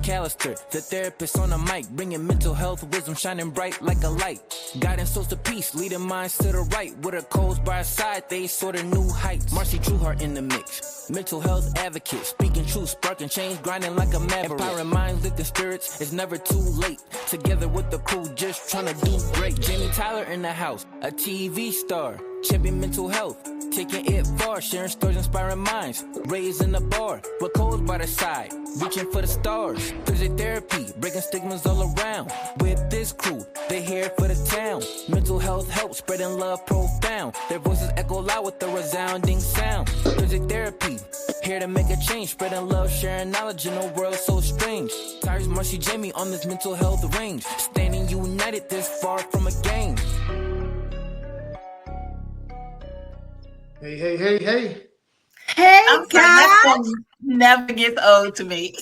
McAllister, the therapist on the mic, bringing mental health wisdom, shining bright like a light. Guiding souls to peace, leading minds to the right. With her codes by her side, they soar to new heights. Marcy Trueheart in the mix, mental health advocate, speaking truth, sparking change, grinding like a maverick. Empowering minds, lifting spirits, it's never too late. Together with the crew, just trying to do great. Jamie Tyler in the house, a TV star, champion mental health, taking it far, sharing stories, inspiring minds, raising the bar, with codes by the side, reaching for the stars. Physical therapy, breaking stigmas all around. With this crew, they here for the town. Mental health help, spreading love profound. Their voices echo loud with a resounding sound. Physical therapy, here to make a change, spreading love, sharing knowledge in a world so strange. Tyreese, Marcy, Jamie on this mental health range, standing united this far from a game. Hey, hey, hey, hey. Hey, I'm guys. that song never gets old to me.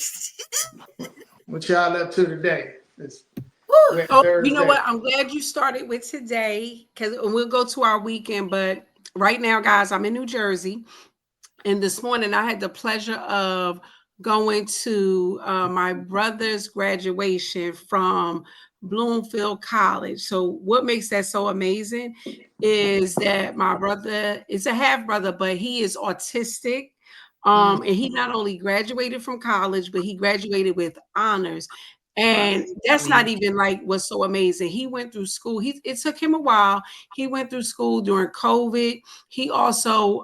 What y'all up to today? You know what? I'm glad you started with today because we'll go to our weekend. But right now, guys, I'm in New Jersey. And this morning, I had the pleasure of going to my brother's graduation from Bloomfield College. So what makes that so amazing is that my brother is a half brother, but he is autistic. And he not only graduated from college, but he graduated with honors. And that's not even like what's so amazing. He went through school. It took him a while. He went through school during COVID. He also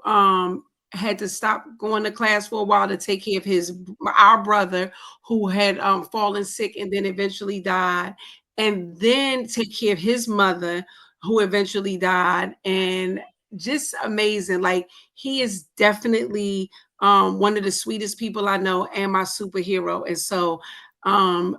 had to stop going to class for a while to take care of our brother who had fallen sick and then eventually died, and then take care of his mother who eventually died. And just amazing. Like, he is definitely one of the sweetest people I know and my superhero. And so,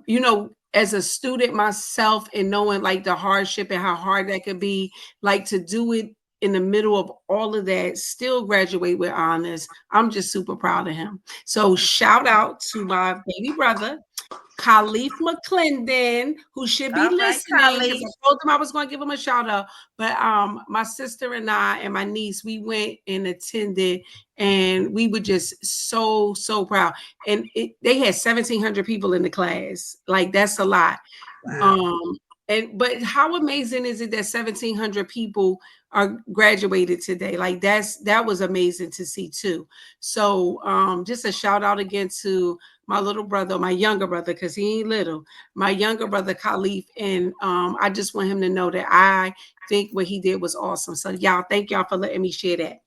you know, as a student myself and knowing like the hardship and how hard that could be, like to do it in the middle of all of that, still graduate with honors. I'm just super proud of him. So shout out to my baby brother, Khalif McClendon, who should be listening. Because I told him I was going to give him a shout out. But my sister and I and my niece, we went and attended, and we were just so proud. And they had 1,700 people in the class. Like, that's a lot. Wow. But how amazing is it that 1,700 people are graduated today? Like, that was amazing to see too. So just a shout out again to my little brother, my younger brother, because he ain't little, my younger brother Khalif. And I just want him to know that I think what he did was awesome. So y'all, thank y'all for letting me share that.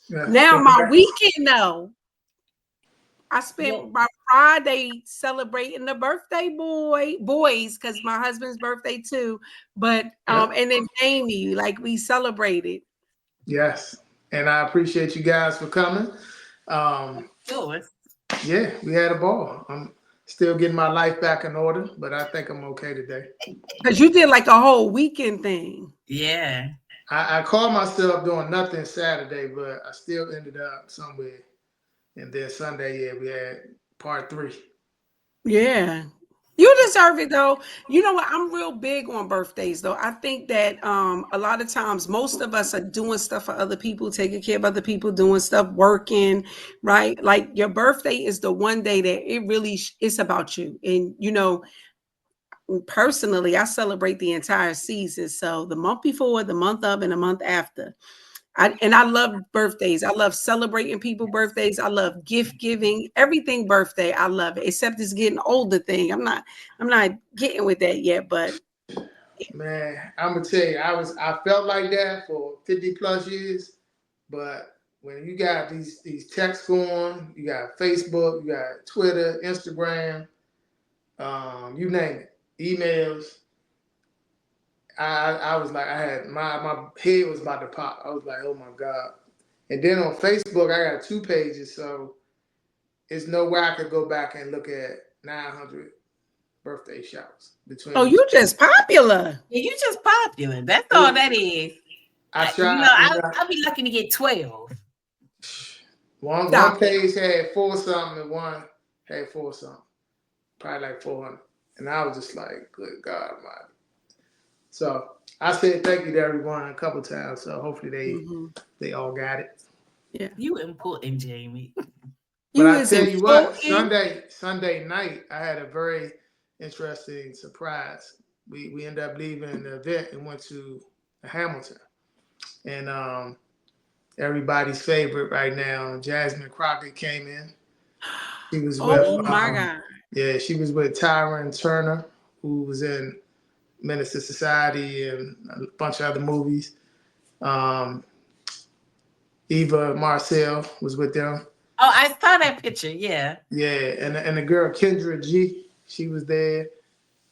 Yeah. Now my weekend though, I spent my Friday celebrating the birthday boys, because my husband's birthday too. But and then Amy, like, we celebrated. Yes, and I appreciate you guys for coming. Yeah, we had a ball. I'm still getting my life back in order, but I think I'm okay today. Because you did like a whole weekend thing. Yeah. I called myself doing nothing Saturday, but I still ended up somewhere. And then Sunday, we had part 3. Yeah. You deserve it though. You know what? I'm real big on birthdays though. I think that a lot of times most of us are doing stuff for other people, taking care of other people, doing stuff, working, right? Like, your birthday is the one day that it really it's about you. And you know, personally, I celebrate the entire season. So the month before, the month of, and the month after. I love birthdays. I love celebrating people's birthdays. I love gift giving, everything birthday. I love it, except this getting older thing. I'm not getting with that yet, but man, I'm gonna tell you, I felt like that for 50 plus years, but when you got these texts going, you got Facebook, you got Twitter, Instagram, you name it, emails. I was like, I had my head was about to pop. I was like, oh my God. And then on Facebook, I got 2 pages, so it's no way I could go back and look at 900 birthday shouts between. Oh, you just popular. Yeah, you just popular. That's all that is. I tried. I'll be lucky to get 12. One page had 4 something and one had 4 something. Probably like 400. And I was just like, good God Almighty. So I said thank you to everyone a couple times. So hopefully they all got it. Yeah. You important, Jamie. But I tell you what, Sunday night, I had a very interesting surprise. We ended up leaving the event and went to Hamilton, and everybody's favorite right now, Jasmine Crockett came in. She was with, my God. yeah, she was with Tyron Turner, who was in Menace to Society and a bunch of other movies. Eva Marcel was with them. Oh, I saw that picture. Yeah. Yeah, and the girl Kendra G, she was there.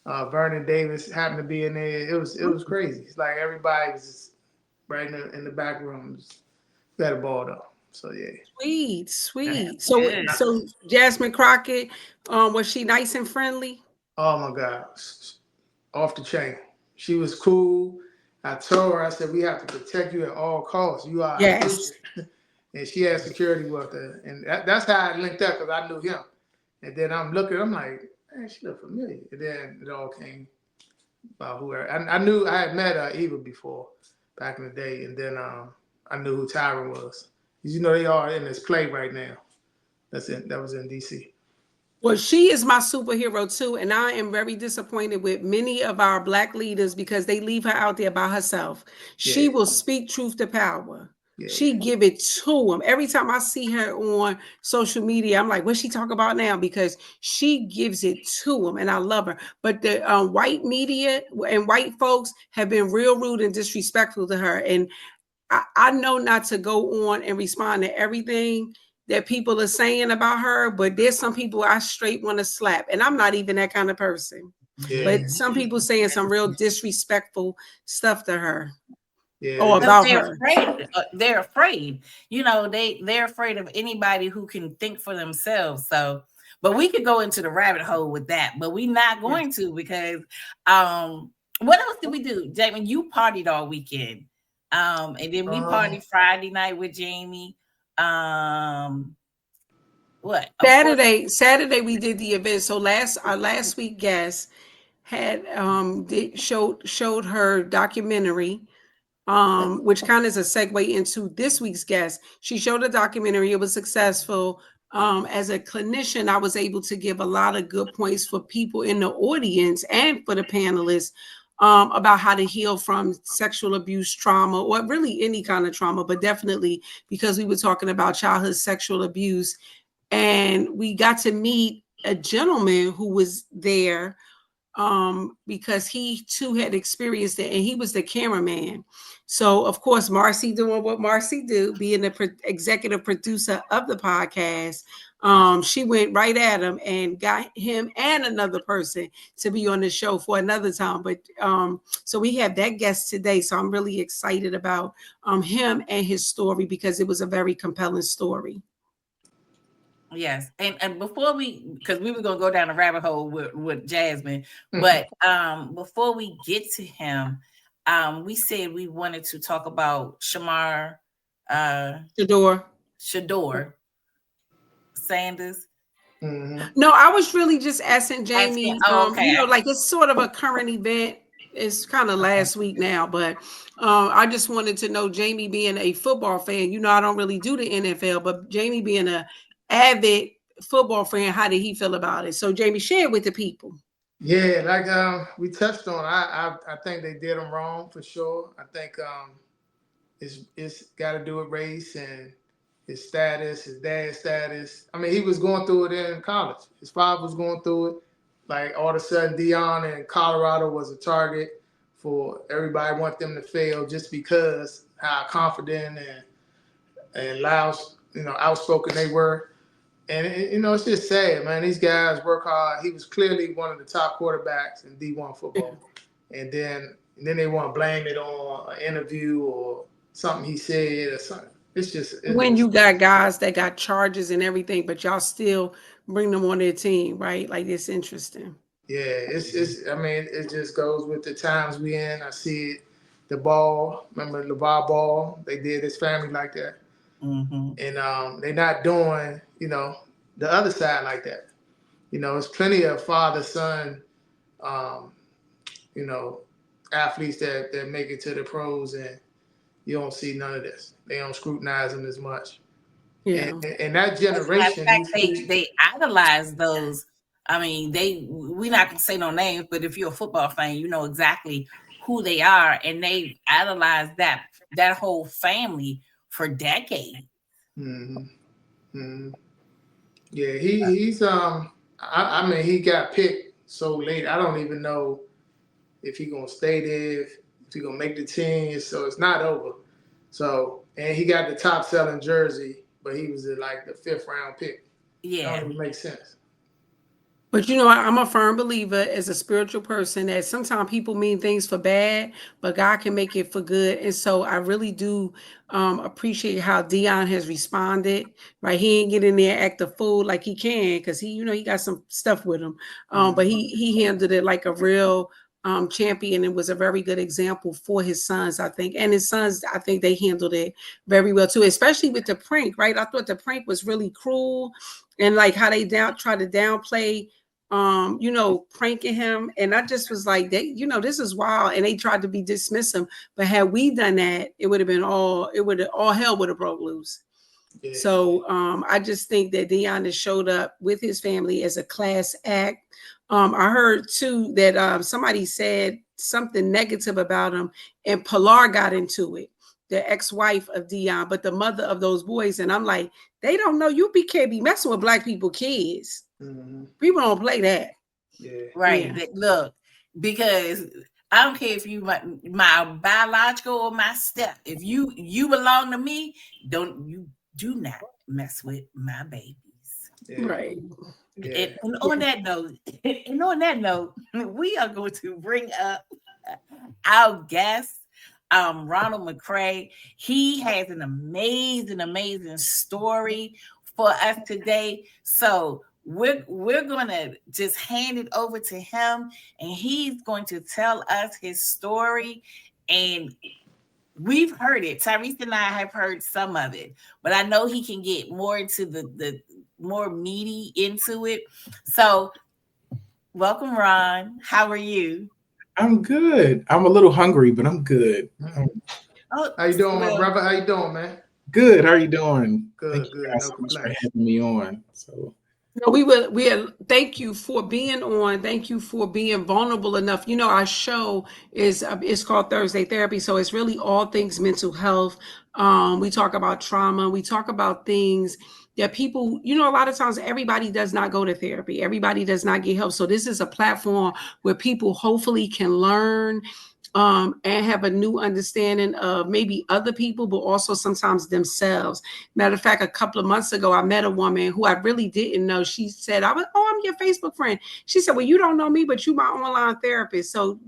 Vernon Davis happened to be in there. It was crazy. It's like everybody was just right in the back room. We had a ball though. So yeah. Sweet. Good. So Jasmine Crockett, was she nice and friendly? Oh my God, off the chain. She was cool. I told her, I said, we have to protect you at all costs. You are a patient. And she had security with her. And that's how I linked up because I knew him. And then I'm looking, I'm like, man, she look familiar. And then it all came about whoever. I knew I had met Eva before back in the day. And then I knew who Tyron was. You know, they are in this play right now. That was in DC. Well, she is my superhero too, and I am very disappointed with many of our Black leaders because they leave her out there by herself. She will speak truth to power. Yeah. She give it to them. Every time I see her on social media, I'm like, what's she talk about now? Because she gives it to them, and I love her. But the white media and white folks have been real rude and disrespectful to her, and I know not to go on and respond to everything that people are saying about her, but there's some people I straight want to slap, and I'm not even that kind of person. Yeah. But some people saying some real disrespectful stuff to her. Yeah. Or about they're her. Afraid. They're afraid. You know, they're afraid of anybody who can think for themselves. So, but we could go into the rabbit hole with that, but we're not going to because what else did we do? Jamie, you partied all weekend. And then we partied Friday night with Jamie. What? Saturday we did the event. So our last week guest had showed her documentary, which kind of is a segue into this week's guest. She showed a documentary. It was successful. As a clinician, I was able to give a lot of good points for people in the audience and for the panelists about how to heal from sexual abuse trauma, or really any kind of trauma, but definitely because we were talking about childhood sexual abuse. And we got to meet a gentleman who was there because he too had experienced it, and he was the cameraman. So of course, Marcy doing what Marcy do, being the executive producer of the podcast, she went right at him and got him and another person to be on the show for another time. But so we have that guest today. So I'm really excited about him and his story because it was a very compelling story. Yes, and before because we were gonna go down the rabbit hole with Jasmine, but before we get to him, we said we wanted to talk about Shilo Sanders. Mm-hmm. No, I was really just asking Jamie. You know, like it's sort of a current event. It's kind of last week now, but I just wanted to know, Jamie being a football fan, you know, I don't really do the NFL, but Jamie being a avid football fan, how did he feel about it? So Jamie, share it with the people. Yeah, like we touched on, I think they did him wrong for sure. I think it's got to do with race and his status, his dad's status. I mean, he was going through it in college. His father was going through it. Like all of a sudden, Dion in Colorado was a target for everybody. Want them to fail just because how confident and loud, you know, outspoken they were. And you know, it's just sad, man. These guys work hard. He was clearly one of the top quarterbacks in D1 football, and then they want to blame it on an interview or something he said or something. It's when you got guys that got charges and everything, but y'all still bring them on their team, right? Like it's interesting. Yeah, it's. I mean, it just goes with the times we in. I see it. The Ball, remember LeVar Ball? They did his family like that. Mm-hmm. And they're not doing, you know, the other side like that. You know, there's plenty of father-son, you know, athletes that make it to the pros, and you don't see none of this. They don't scrutinize them as much. Yeah. And that generation, as a matter of fact, they idolize those. I mean, we're not gonna say no names, but if you're a football fan, you know exactly who they are, and they idolize that whole family for decades. Mm-hmm. Mm-hmm. Yeah, he's I mean, he got picked so late. I don't even know if he gonna stay there, if he gonna make the team. So it's not over. So, and he got the top selling jersey, but he was like the 5th round pick. Yeah, that don't even make sense. But you know, I'm a firm believer as a spiritual person that sometimes people mean things for bad, but God can make it for good. And so I really do appreciate how Dion has responded. Right, he ain't get in there act a fool like he can, because he got some stuff with him. But he handled it like a real champion, and was a very good example for his sons, I think. And his sons, I think they handled it very well too, especially with the prank. Right, I thought the prank was really cruel, and like how they try to downplay pranking him. And I just was like, this is wild. And they tried to be dismissive. But had we done that, it would have been all hell would have broke loose. Yeah. So I just think that Dion has showed up with his family as a class act. I heard too that somebody said something negative about him, and Pilar got into it, the ex-wife of Dion, but the mother of those boys. And I'm like, they don't know you can't be messing with Black people kids. Mm-hmm. People don't play that. Yeah. Right. Yeah. Look, because I don't care if you my biological or my step. If you belong to me, do not mess with my babies. Yeah. Right. Yeah. And on that note, we are going to bring up our guest, Ronald McCray. He has an amazing story for us today. So we're going to just hand it over to him, and he's going to tell us his story. And we've heard it. Tyreese and I have heard some of it, but I know he can get more into the more meaty into it. So welcome, Ron. How are you? I'm good. I'm a little hungry, but I'm good. How you doing, my brother? How you doing, man? Good. How are you doing? Good. Thank you guys so much for having me on. So thank you for being on. Thank you for being vulnerable enough. Our show is called Thursday Therapy, so it's really all things mental health. We talk about trauma. We talk about things that people, a lot of times everybody does not go to therapy. Everybody does not get help. So this is a platform where people hopefully can learn and have a new understanding of maybe other people, but also sometimes themselves. Matter of fact, a couple of months ago, I met a woman who I really didn't know. She said, I'm your Facebook friend. She said, well, you don't know me, but you my online therapist. So,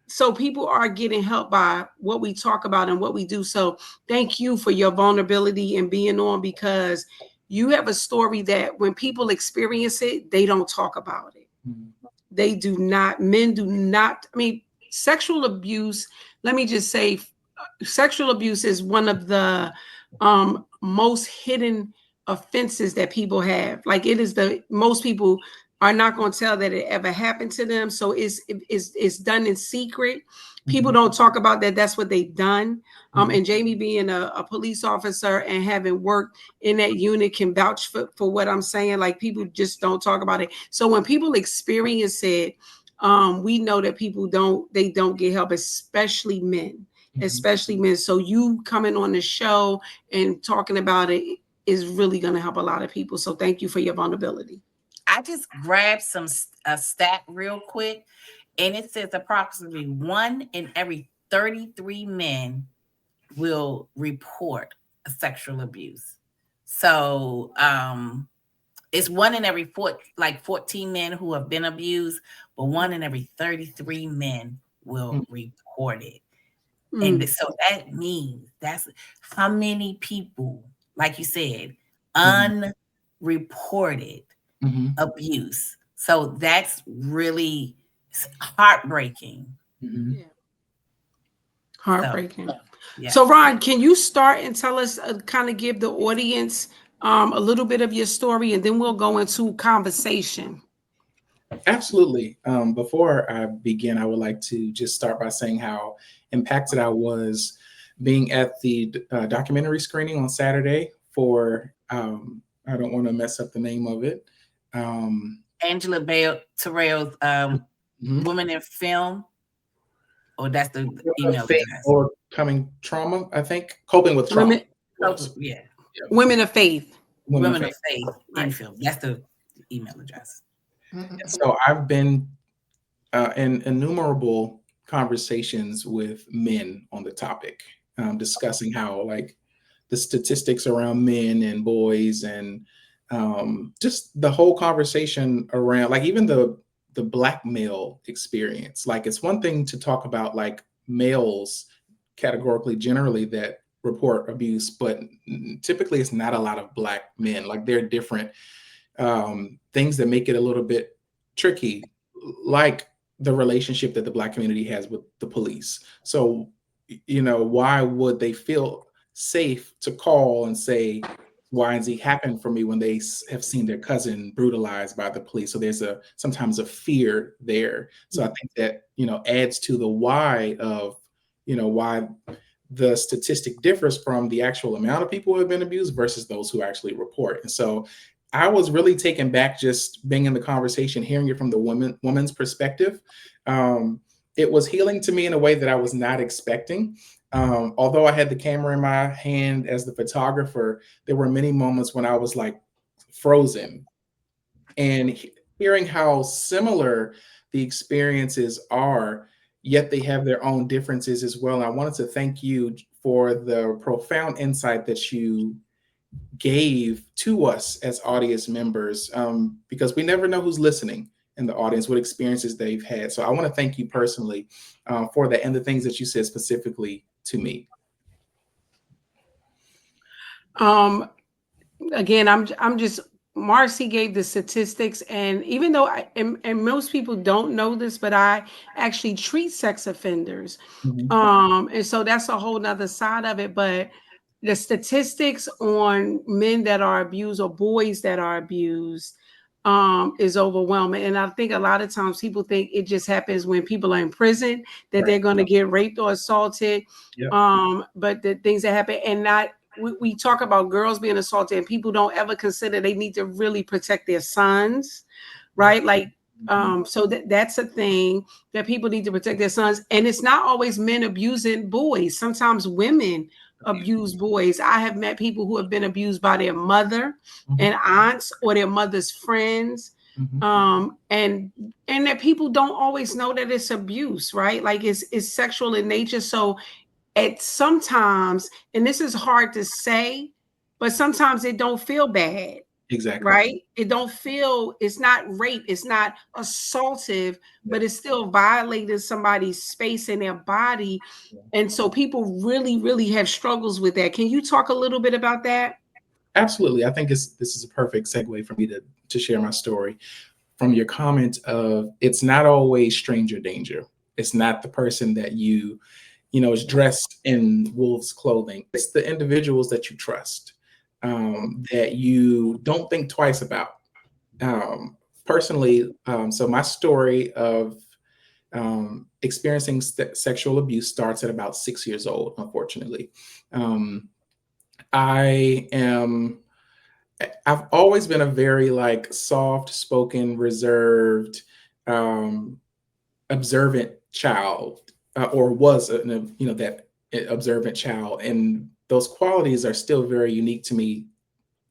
so people are getting help by what we talk about and what we do. So thank you for your vulnerability and being on, because you have a story that when people experience it, they don't talk about it. Mm-hmm. They do not. Men do not. I mean, sexual abuse, let me just say, sexual abuse is one of the most hidden offenses that people have. Like, it is most people are not going to tell that it ever happened to them. So it's done in secret. People don't talk about that. That's what they've done. And Jamie, being a police officer and having worked in that unit, can vouch for what I'm saying. Like, people just don't talk about it. So when people experience it, we know that people don't get help, especially men. So you coming on the show and talking about it is really going to help a lot of people. So thank you for your vulnerability. I just grabbed a stat real quick, and it says approximately 1 in every 33 men will report a sexual abuse. So it's 1 in every 14 men who have been abused, but 1 in every 33 men will report it. And so that means that's how many people, like you said, unreported abuse. So that's really heartbreaking. Yeah. Heartbreaking. So Ron, can you start and tell us, kind of give the audience a little bit of your story, and then we'll go into conversation. Absolutely. Before I begin, I would like to just start by saying how impacted I was being at the documentary screening on Saturday for, I don't want to mess up the name of it. Angela Bale Terrell's Women in Film. Or that's the email address. Or coming trauma, I think. Coping with trauma. Women of Faith. Women of Faith in Film. That's the email address. So I've been in innumerable conversations with men on the topic, discussing how like the statistics around men and boys and just the whole conversation around like even the Black male experience. Like it's one thing to talk about like males categorically generally that report abuse, but typically it's not a lot of Black men. Like there are different things that make it a little bit tricky, like the relationship that the Black community has with the police. So, you know, why would they feel safe to call and say, Y and Z happened for me when they have seen their cousin brutalized by the police? So there's sometimes a fear there. So I think that, you know, adds to the why of, you know, why the statistic differs from the actual amount of people who have been abused versus those who actually report. And so I was really taken back just being in the conversation, hearing it from the woman's perspective. It was healing to me in a way that I was not expecting. Although I had the camera in my hand as the photographer, there were many moments when I was like frozen and hearing how similar the experiences are, yet they have their own differences as well. And I wanted to thank you for the profound insight that you gave to us as audience members, because we never know who's listening in the audience, what experiences they've had. So I want to thank you personally for that and the things that you said specifically to me. Again, I'm just, Marcy gave the statistics, and even though and most people don't know this, but I actually treat sex offenders. And so that's a whole nother side of it. But the statistics on men that are abused or boys that are abused is overwhelming. And I think a lot of times people think it just happens when people are in prison, that they're going to get raped or assaulted. But the things that happen, and not, we talk about girls being assaulted and people don't ever consider they need to really protect their sons, right? Like, so that's a thing that people need to protect their sons. And it's not always men abusing boys. Sometimes women abuse boys. I have met people who have been abused by their mother and aunts or their mother's friends. And that people don't always know that it's abuse, right? Like it's sexual in nature. So at sometimes, and this is hard to say, but sometimes it don't feel bad. Exactly. Right? It don't feel, it's not rape, it's not assaultive, but it's still violating somebody's space in their body. And so people really, really have struggles with that. Can you talk a little bit about that? Absolutely. I think this is a perfect segue for me to share my story. From your comment of it's not always stranger danger. It's not the person that you know, is dressed in wolf's clothing. It's the individuals that you trust, that you don't think twice about. Personally, so my story of experiencing sexual abuse starts at about 6 years old, unfortunately. I've always been a very like soft-spoken, reserved, observant child, or was that observant child, and those qualities are still very unique to me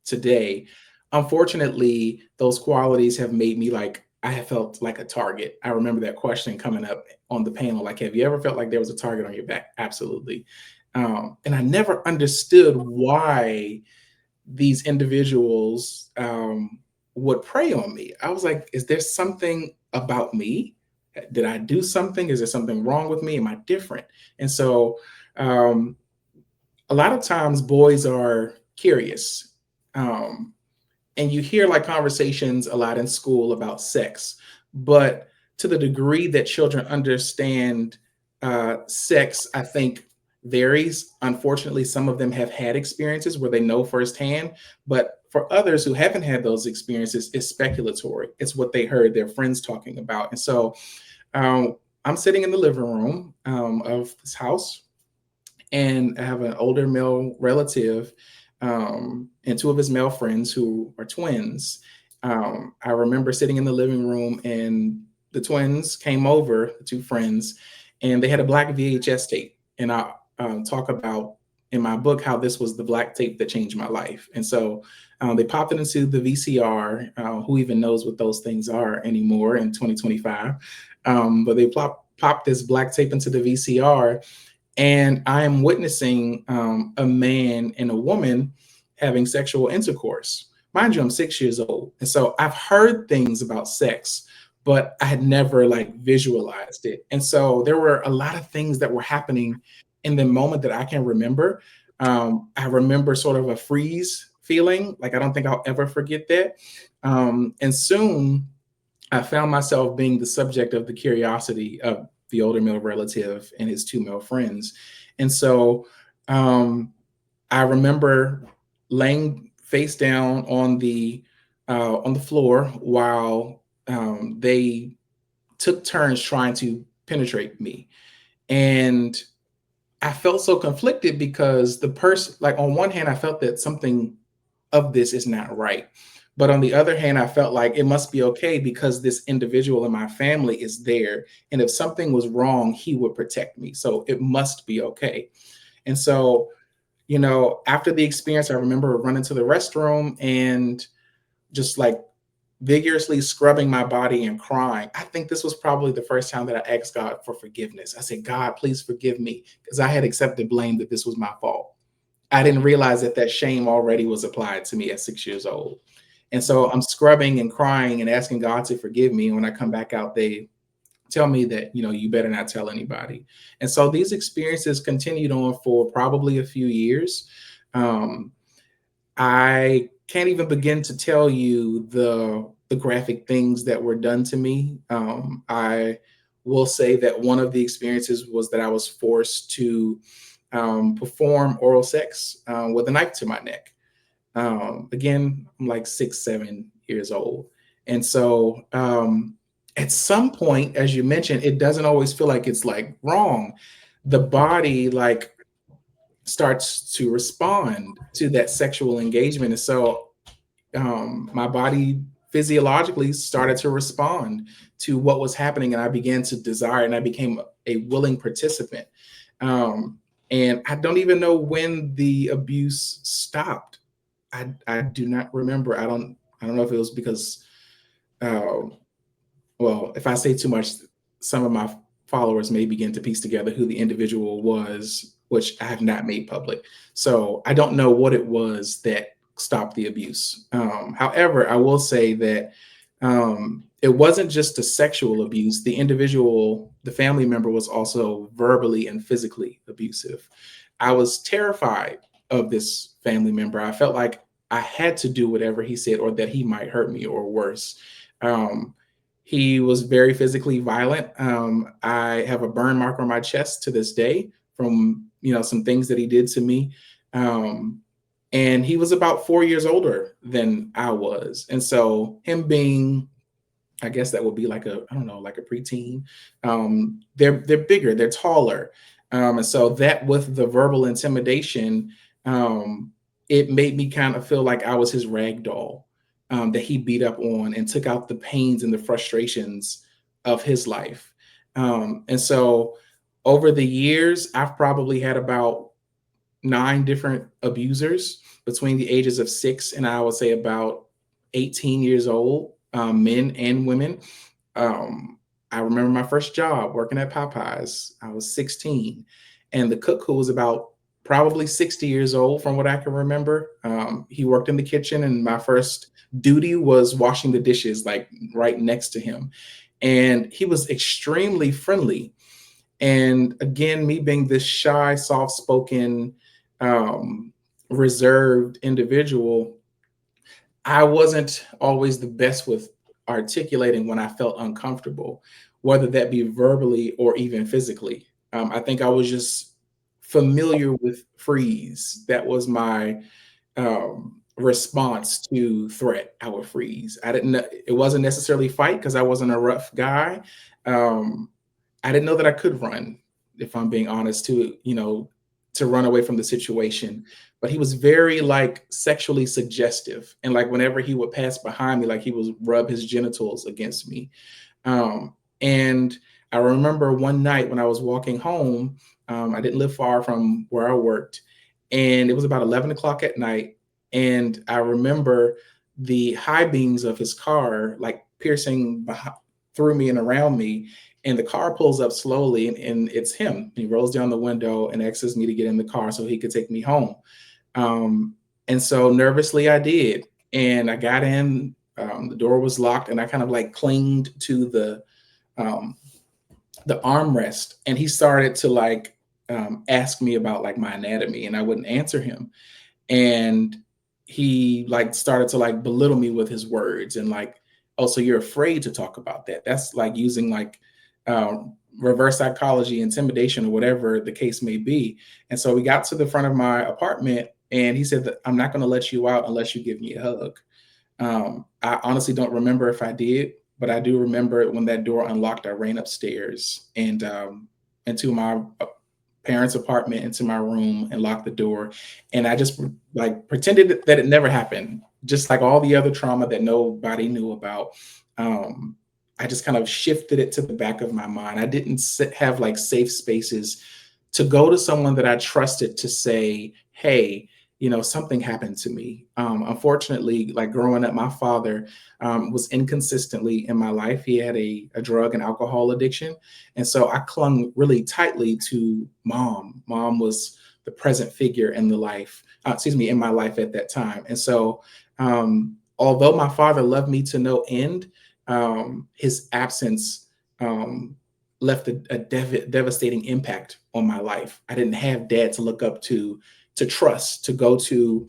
today. Unfortunately, those qualities have made me like, I have felt like a target. I remember that question coming up on the panel, like, have you ever felt like there was a target on your back? Absolutely. And I never understood why these individuals would prey on me. I was like, is there something about me? Did I do something? Is there something wrong with me? Am I different? And so a lot of times boys are curious. And you hear like conversations a lot in school about sex, but to the degree that children understand sex, I think varies. Unfortunately, some of them have had experiences where they know firsthand, but for others who haven't had those experiences, it's speculatory. It's what they heard their friends talking about. And so I'm sitting in the living room of this house, and I have an older male relative and two of his male friends who are twins. I remember sitting in the living room and the twins came over, the two friends, and they had a black VHS tape. And I talk about in my book how this was the black tape that changed my life. And so they popped it into the VCR. Who even knows what those things are anymore in 2025? But they popped this black tape into the VCR, and I am witnessing a man and a woman having sexual intercourse. Mind you, I'm 6 years old. And so I've heard things about sex, but I had never like visualized it. And so there were a lot of things that were happening in the moment that I can remember. I remember sort of a freeze feeling. Like, I don't think I'll ever forget that. And soon I found myself being the subject of the curiosity of the older male relative and his two male friends. And so I remember laying face down on the floor while they took turns trying to penetrate me. And I felt so conflicted because the person, like, on one hand, I felt that something of this is not right. But on the other hand, I felt like it must be okay because this individual in my family is there. And if something was wrong, he would protect me. So it must be okay. And so, you know, after the experience, I remember running to the restroom and just like vigorously scrubbing my body and crying. I think this was probably the first time that I asked God for forgiveness. I said, God, please forgive me, because I had accepted blame that this was my fault. I didn't realize that that shame already was applied to me at 6 years old. And so I'm scrubbing and crying and asking God to forgive me. And when I come back out, they tell me that, you know, you better not tell anybody. And so these experiences continued on for probably a few years. I can't even begin to tell you the graphic things that were done to me. I will say that one of the experiences was that I was forced to perform oral sex with a knife to my neck. Again, I'm like 6, 7 years old. And so at some point, as you mentioned, it doesn't always feel like it's like wrong. The body like starts to respond to that sexual engagement. And so my body physiologically started to respond to what was happening. And I began to desire, and I became a willing participant. And I don't even know when the abuse stopped. I do not remember. I don't know if it was because, well, if I say too much, some of my followers may begin to piece together who the individual was, which I have not made public. So I don't know what it was that stopped the abuse. However, I will say that it wasn't just a sexual abuse. The individual, the family member, was also verbally and physically abusive. I was terrified of this family member. I felt like I had to do whatever he said or that he might hurt me or worse. He was very physically violent. I have a burn mark on my chest to this day from, you know, some things that he did to me. And he was about 4 years older than I was. And so him being, I guess that would be like a, I don't know, like a preteen. They're bigger, they're taller. And so that with the verbal intimidation, it made me kind of feel like I was his rag doll that he beat up on and took out the pains and the frustrations of his life. And so over the years, I've probably had about 9 different abusers between the ages of 6 and I would say about 18 years old, men and women. I remember my first job working at Popeyes. I was 16, and the cook, who was about probably 60 years old from what I can remember, he worked in the kitchen, and my first duty was washing the dishes, like right next to him. And he was extremely friendly. And again, me being this shy, soft-spoken, reserved individual, I wasn't always the best with articulating when I felt uncomfortable, whether that be verbally or even physically. I think I was just familiar with freeze. That was my response to threat. I would freeze. I didn't know, it wasn't necessarily fight because I wasn't a rough guy. I didn't know that I could run, if I'm being honest, to, you know, to run away from the situation, but he was very like sexually suggestive. And like whenever he would pass behind me, like he would rub his genitals against me. And I remember one night when I was walking home, I didn't live far from where I worked, and it was about 11 o'clock at night. And I remember the high beams of his car like piercing through me and around me. And the car pulls up slowly, and it's him. He rolls down the window and asks me to get in the car so he could take me home. And so nervously I did. And I got in, the door was locked, and I kind of like clinged to the armrest. And he started to like ask me about like my anatomy, and I wouldn't answer him. And he like started to like belittle me with his words and like, oh, so you're afraid to talk about that? That's like using like reverse psychology, intimidation, or whatever the case may be. And so we got to the front of my apartment, and he said that I'm not going to let you out unless you give me a hug. I honestly don't remember if I did, but I do remember when that door unlocked, I ran upstairs and into my parents' apartment, into my room, and locked the door. And I just like pretended that it never happened, just like all the other trauma that nobody knew about. I just kind of shifted it to the back of my mind. I didn't have like safe spaces to go to someone that I trusted to say, hey, you know, something happened to me. Unfortunately, like growing up, my father was inconsistently in my life. He had a drug and alcohol addiction. And so I clung really tightly to mom. Mom was the present figure in the life, in my life at that time. And so although my father loved me to no end, his absence left a devastating impact on my life. I didn't have dad to look up to trust, to go to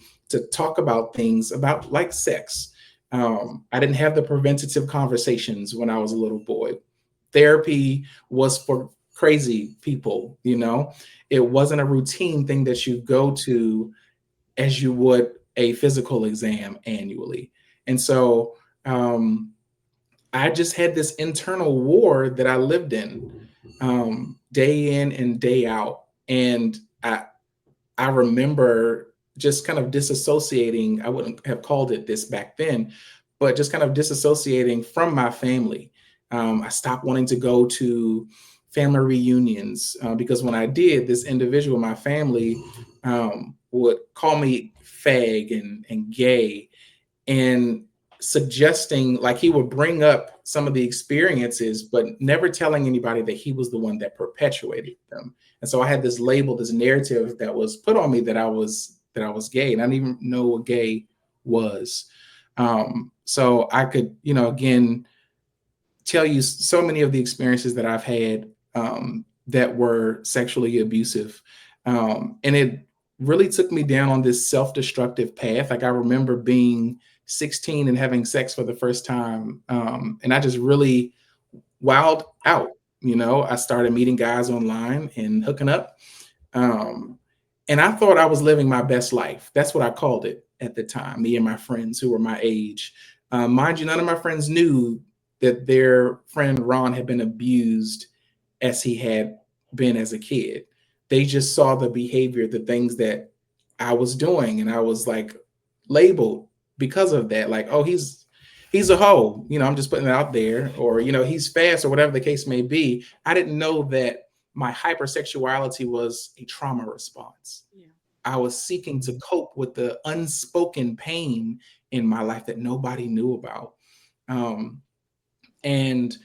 talk about things about like sex. I didn't have the preventative conversations when I was a little boy. Therapy was for crazy people, you know. It wasn't a routine thing that you go to as you would a physical exam annually. And so I just had this internal war that I lived in day in and day out. And I remember just kind of disassociating. I wouldn't have called it this back then, but just kind of disassociating from my family. I stopped wanting to go to family reunions because when I did, this individual in my family would call me fag and gay, and suggesting like he would bring up some of the experiences, but never telling anybody that he was the one that perpetuated them. And so I had this label, this narrative that was put on me that I was gay, and I didn't even know what gay was. So I could, you know, again, tell you so many of the experiences that I've had that were sexually abusive. And it really took me down on this self-destructive path. Like I remember being 16 and having sex for the first time. And I just really wowed out. You know, I started meeting guys online and hooking up. And I thought I was living my best life. That's what I called it at the time, me and my friends who were my age. Mind you, none of my friends knew that their friend Ron had been abused as he had been as a kid. They just saw the behavior, the things that I was doing. And I was like labeled because of that, like, oh, he's a hoe, you know, I'm just putting it out there, or, you know, he's fast, or whatever the case may be. I didn't know that my hypersexuality was a trauma response. Yeah. I was seeking to cope with the unspoken pain in my life that nobody knew about. And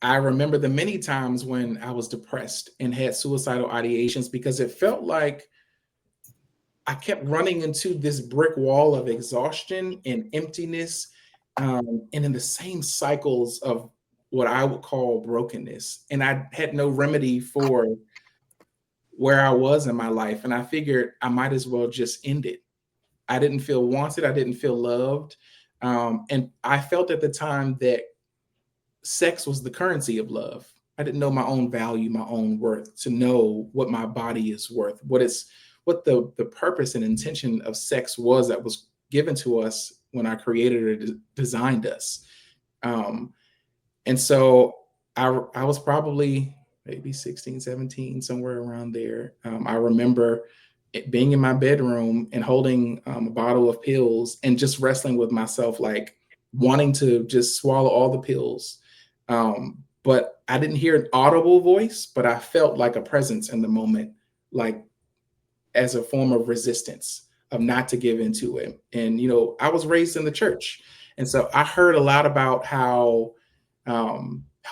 I remember the many times when I was depressed and had suicidal ideations because it felt like I kept running into this brick wall of exhaustion and emptiness, and in the same cycles of what I would call brokenness. And I had no remedy for where I was in my life. And I figured I might as well just end it. I didn't feel wanted. I didn't feel loved. And I felt at the time that sex was the currency of love. I didn't know my own value, my own worth, to know what my body is worth, what the purpose and intention of sex was that was given to us when our creator designed us. And so I was probably maybe 16, 17, somewhere around there. I remember being in my bedroom and holding a bottle of pills and just wrestling with myself, like wanting to just swallow all the pills. But I didn't hear an audible voice, but I felt like a presence in the moment, like as a form of resistance of not to give into it. And, I was raised in the church. And so I heard a lot about how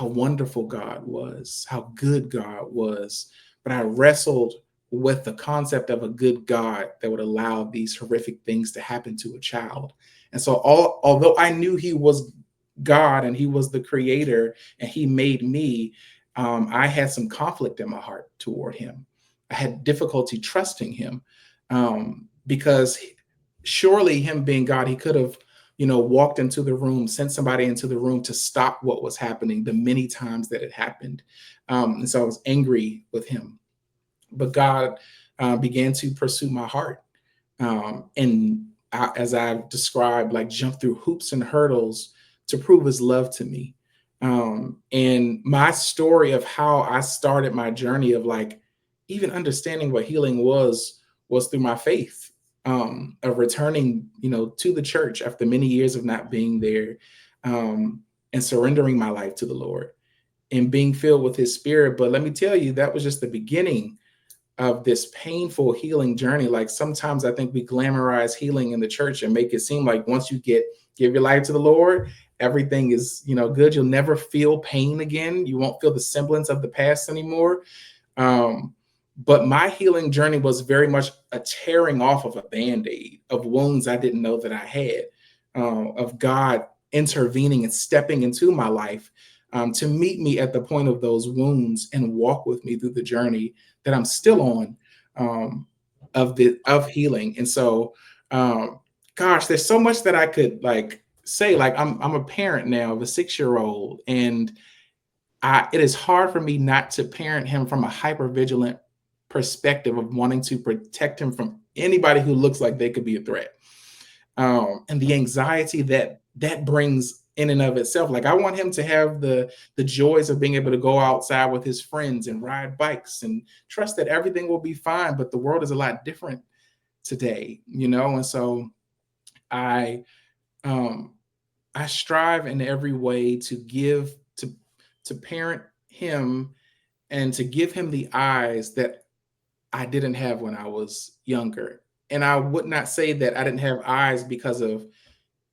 wonderful God was, how good God was. But I wrestled with the concept of a good God that would allow these horrific things to happen to a child. And so although I knew he was God and he was the creator and he made me, I had some conflict in my heart toward him. I had difficulty trusting him because surely him being God, he could have, walked into the room, sent somebody into the room to stop what was happening the many times that it happened. And so I was angry with him. But God began to pursue my heart. As I've described, like jump through hoops and hurdles to prove his love to me. And my story of how I started my journey of like even understanding what healing was through my faith, of returning, to the church after many years of not being there, and surrendering my life to the Lord and being filled with his spirit. But let me tell you, that was just the beginning of this painful healing journey. Like sometimes I think we glamorize healing in the church and make it seem like once you give your life to the Lord, everything is, good. You'll never feel pain again. You won't feel the semblance of the past anymore. But my healing journey was very much a tearing off of a Band-Aid of wounds I didn't know that I had, of God intervening and stepping into my life to meet me at the point of those wounds and walk with me through the journey that I'm still on, of healing. And so, gosh, there's so much that I could like say. Like I'm a parent now of a 6-year-old, and it is hard for me not to parent him from a hypervigilant perspective of wanting to protect him from anybody who looks like they could be a threat. And the anxiety that brings in and of itself. Like I want him to have the joys of being able to go outside with his friends and ride bikes and trust that everything will be fine. But the world is a lot different today, And so I strive in every way to parent him and to give him the eyes that I didn't have when I was younger. And I would not say that I didn't have eyes because of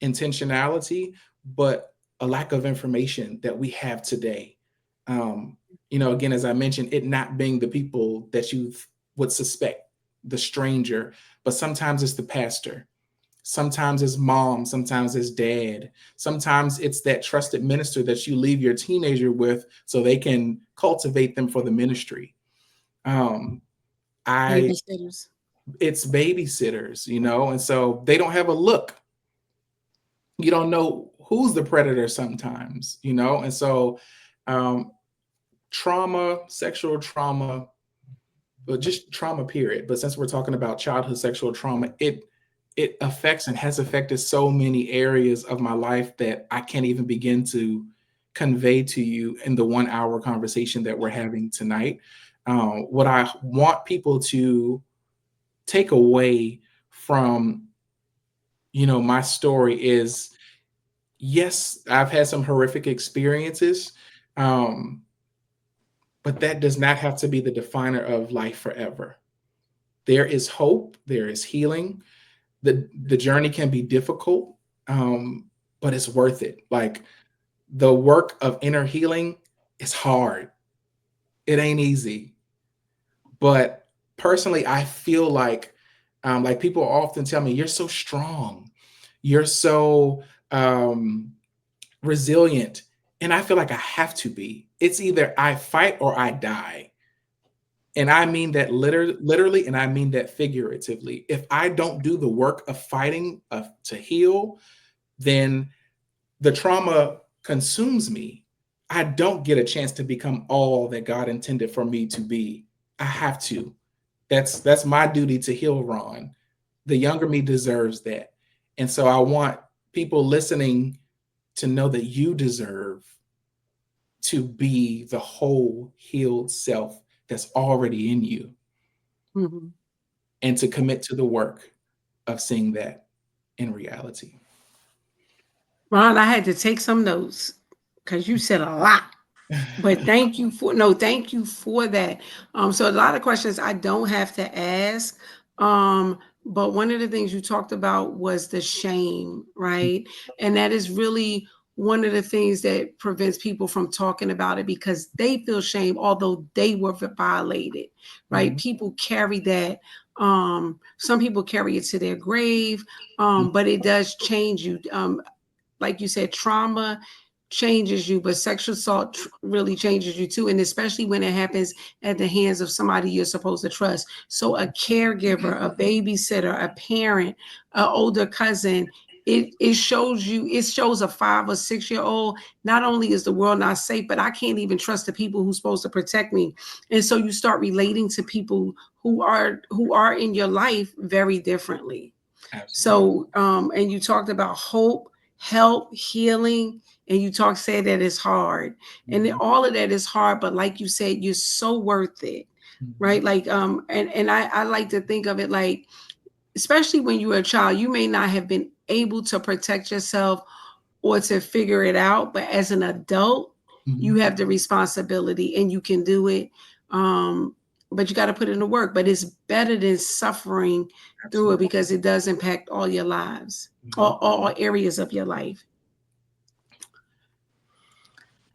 intentionality, but a lack of information that we have today. Again, as I mentioned, it not being the people that you would suspect, the stranger, but sometimes it's the pastor. Sometimes it's mom, sometimes it's dad. Sometimes it's that trusted minister that you leave your teenager with so they can cultivate them for the ministry. Babysitters. It's babysitters, and so they don't have a look. You don't know who's the predator sometimes, and so trauma, sexual trauma, but just trauma period. But since we're talking about childhood sexual trauma, it affects and has affected so many areas of my life that I can't even begin to convey to you in the 1-hour conversation that we're having tonight. What I want people to take away from, my story is, yes, I've had some horrific experiences, but that does not have to be the definer of life forever. There is hope. There is healing. The journey can be difficult, but it's worth it. Like the work of inner healing is hard. It ain't easy. But personally, I feel like people often tell me, you're so strong. You're so resilient. And I feel like I have to be. It's either I fight or I die. And I mean that literally, and I mean that figuratively. If I don't do the work of fighting to heal, then the trauma consumes me. I don't get a chance to become all that God intended for me to be. I have to. That's my duty to heal Ron. The younger me deserves that. And so I want people listening to know that you deserve to be the whole healed self that's already in you. Mm-hmm. and to commit to the work of seeing that in reality. Ron, I had to take some notes because you said a lot. But thank you for that. So a lot of questions I don't have to ask. But one of the things you talked about was the shame, right? And that is really one of the things that prevents people from talking about it because they feel shame, although they were violated, right? Mm-hmm. People carry that. Some people carry it to their grave, but it does change you. Like you said, trauma changes you, but sexual assault really changes you too. And especially when it happens at the hands of somebody you're supposed to trust. So a caregiver, a babysitter, a parent, an older cousin, it shows a 5 or 6 year old, not only is the world not safe, but I can't even trust the people who's supposed to protect me. And so you start relating to people who are in your life very differently. Absolutely. So, and you talked about hope, help, healing, and you say that it's hard. And all of that is hard, but like you said, you're so worth it, right? Like, and I like to think of it like, especially when you were a child, you may not have been able to protect yourself or to figure it out, but as an adult, you have the responsibility and you can do it. But you got to put in the work, but it's better than suffering through it because it does impact all your lives, all areas of your life.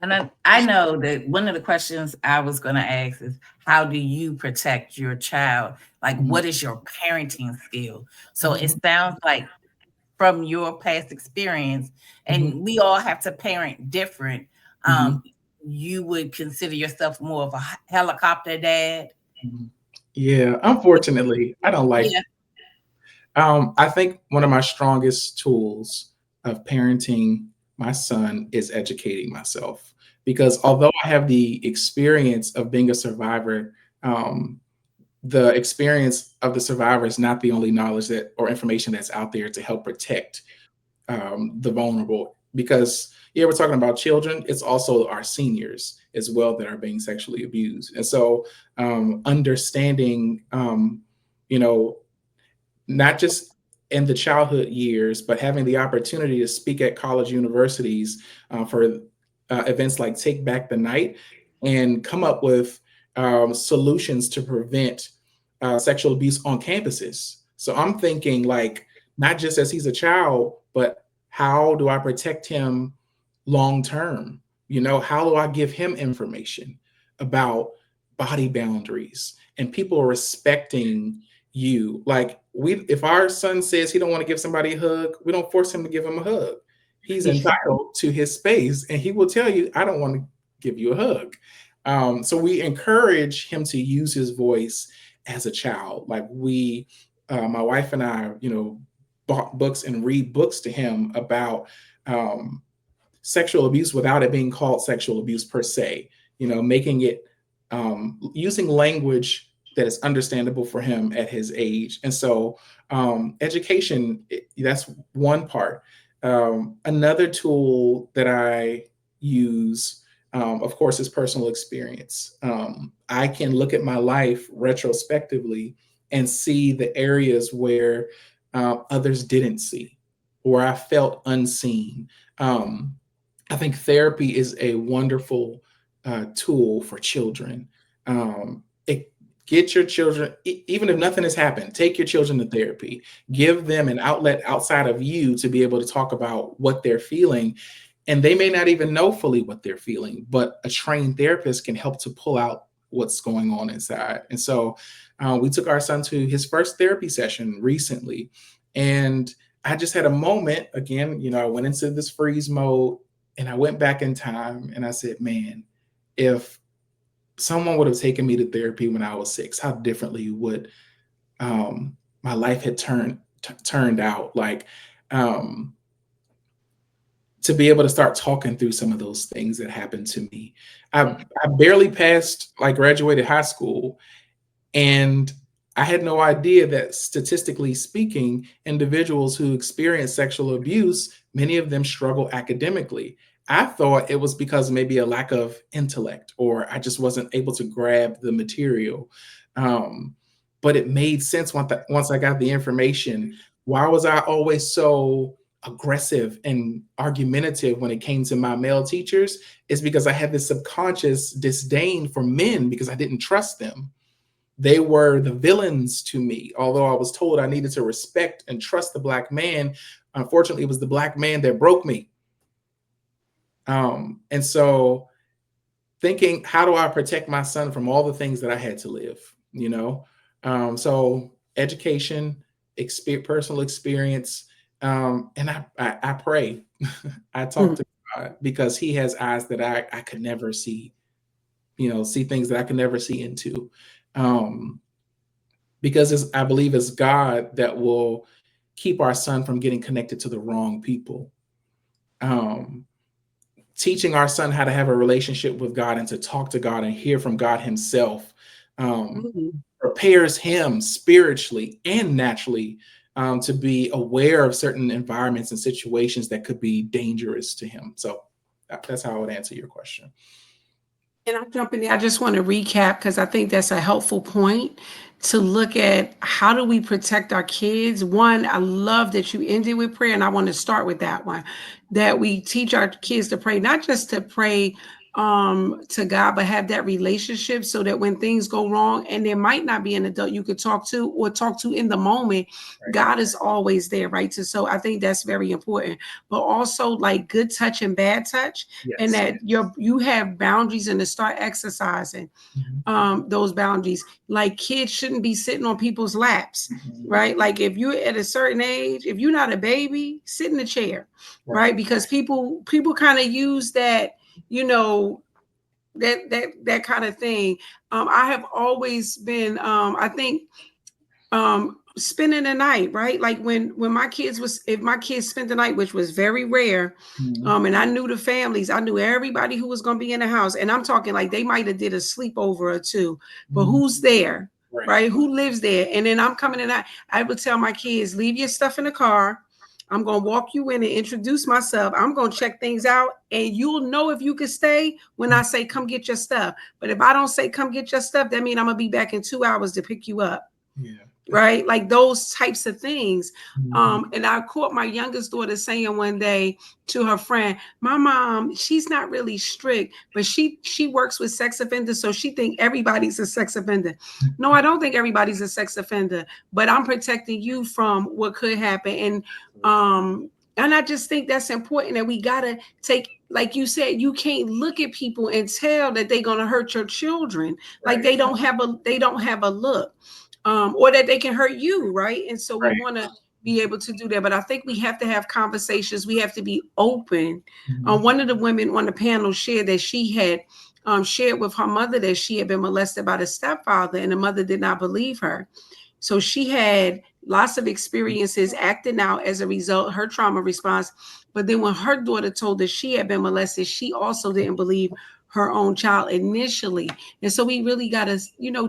And I know that one of the questions I was going to ask is, how do you protect your child? Like, what is your parenting skill? So it sounds like from your past experience, and we all have to parent different, you would consider yourself more of a helicopter dad? Yeah, unfortunately, I don't like it. I think one of my strongest tools of parenting my son is educating myself, because although I have the experience of being a survivor, the experience of the survivor is not the only knowledge that or information that's out there to help protect the vulnerable. Because we're talking about children, it's also our seniors as well that are being sexually abused. And so understanding, not just in the childhood years, but having the opportunity to speak at college universities for events like Take Back the Night and come up with solutions to prevent sexual abuse on campuses. So I'm thinking like, not just as he's a child, but how do I protect him long term? How do I give him information about body boundaries and people respecting you? Like, if our son says he don't want to give somebody a hug, we don't force him to give him a hug. He's entitled to his space, and he will tell you, I don't want to give you a hug. So we encourage him to use his voice as a child. Like my wife and I, bought books and read books to him about sexual abuse without it being called sexual abuse per se, making it, using language that is understandable for him at his age. And so education, that's one part. Another tool that I use, of course, is personal experience. I can look at my life retrospectively and see the areas where others didn't see, or I felt unseen. I think therapy is a wonderful tool for children. Get your children, even if nothing has happened, take your children to therapy. Give them an outlet outside of you to be able to talk about what they're feeling. And they may not even know fully what they're feeling, but a trained therapist can help to pull out what's going on inside. And so we took our son to his first therapy session recently. And I just had a moment, again, I went into this freeze mode and I went back in time and I said, man, if someone would have taken me to therapy when I was 6, how differently would my life had turned out? Like, to be able to start talking through some of those things that happened to me. I barely graduated high school, and I had no idea that, statistically speaking, individuals who experience sexual abuse, many of them struggle academically. I thought it was because maybe a lack of intellect, or I just wasn't able to grab the material. but it made sense once I got the information. Why was I always so aggressive and argumentative when it came to my male teachers? Is because I had this subconscious disdain for men because I didn't trust them. They were the villains to me. Although I was told I needed to respect and trust the Black man, unfortunately, it was the Black man that broke me. And so thinking, how do I protect my son from all the things that I had to live, you know? So education, personal experience, and I pray. I talk to God because he has eyes that I could never see, see things that I could never see into. Because I believe it's God that will keep our son from getting connected to the wrong people. Teaching our son how to have a relationship with God and to talk to God and hear from God himself prepares him spiritually and naturally to be aware of certain environments and situations that could be dangerous to him. So that's how I would answer your question. And I'll jump in there. I just want to recap because I think that's a helpful point to look at how do we protect our kids. One, I love that you ended with prayer, and I want to start with that one, that we teach our kids to pray, not just to pray to God, but have that relationship so that when things go wrong and there might not be an adult you could talk to or talk to in the moment, right. God is always there, right? So I think that's very important, but also like good touch and bad touch, yes. And that you have boundaries and to start exercising those boundaries. Like kids shouldn't be sitting on people's laps, right? Like if you're at a certain age, if you're not a baby, sit in the chair, right? Because people kind of use that, that kind of thing. I have always been, I think, spending the night, right? Like when if my kids spent the night, which was very rare, and I knew the families, I knew everybody who was going to be in the house. And I'm talking like they might have did a sleepover or two, but who's there, right? Who lives there? And then I'm coming in, I would tell my kids, leave your stuff in the car. I'm going to walk you in and introduce myself. I'm going to check things out and you'll know if you can stay when I say, come get your stuff. But if I don't say, come get your stuff, that means I'm going to be back in 2 hours to pick you up. Yeah. Right? Like those types of things. And I caught my youngest daughter saying one day to her friend, my mom, she's not really strict, but she works with sex offenders. So she think everybody's a sex offender. No, I don't think everybody's a sex offender, but I'm protecting you from what could happen. And I just think that's important that we got to take, like you said, you can't look at people and tell that they're going to hurt your children. Right. Like they don't have a look. Or that they can hurt you, right? And so we want to be able to do that. But I think we have to have conversations. We have to be open. One of the women on the panel shared that she had shared with her mother that she had been molested by the stepfather, and the mother did not believe her. So she had lots of experiences acting out as a result, her trauma response. But then when her daughter told her she had been molested, she also didn't believe her own child initially. And so we really got to,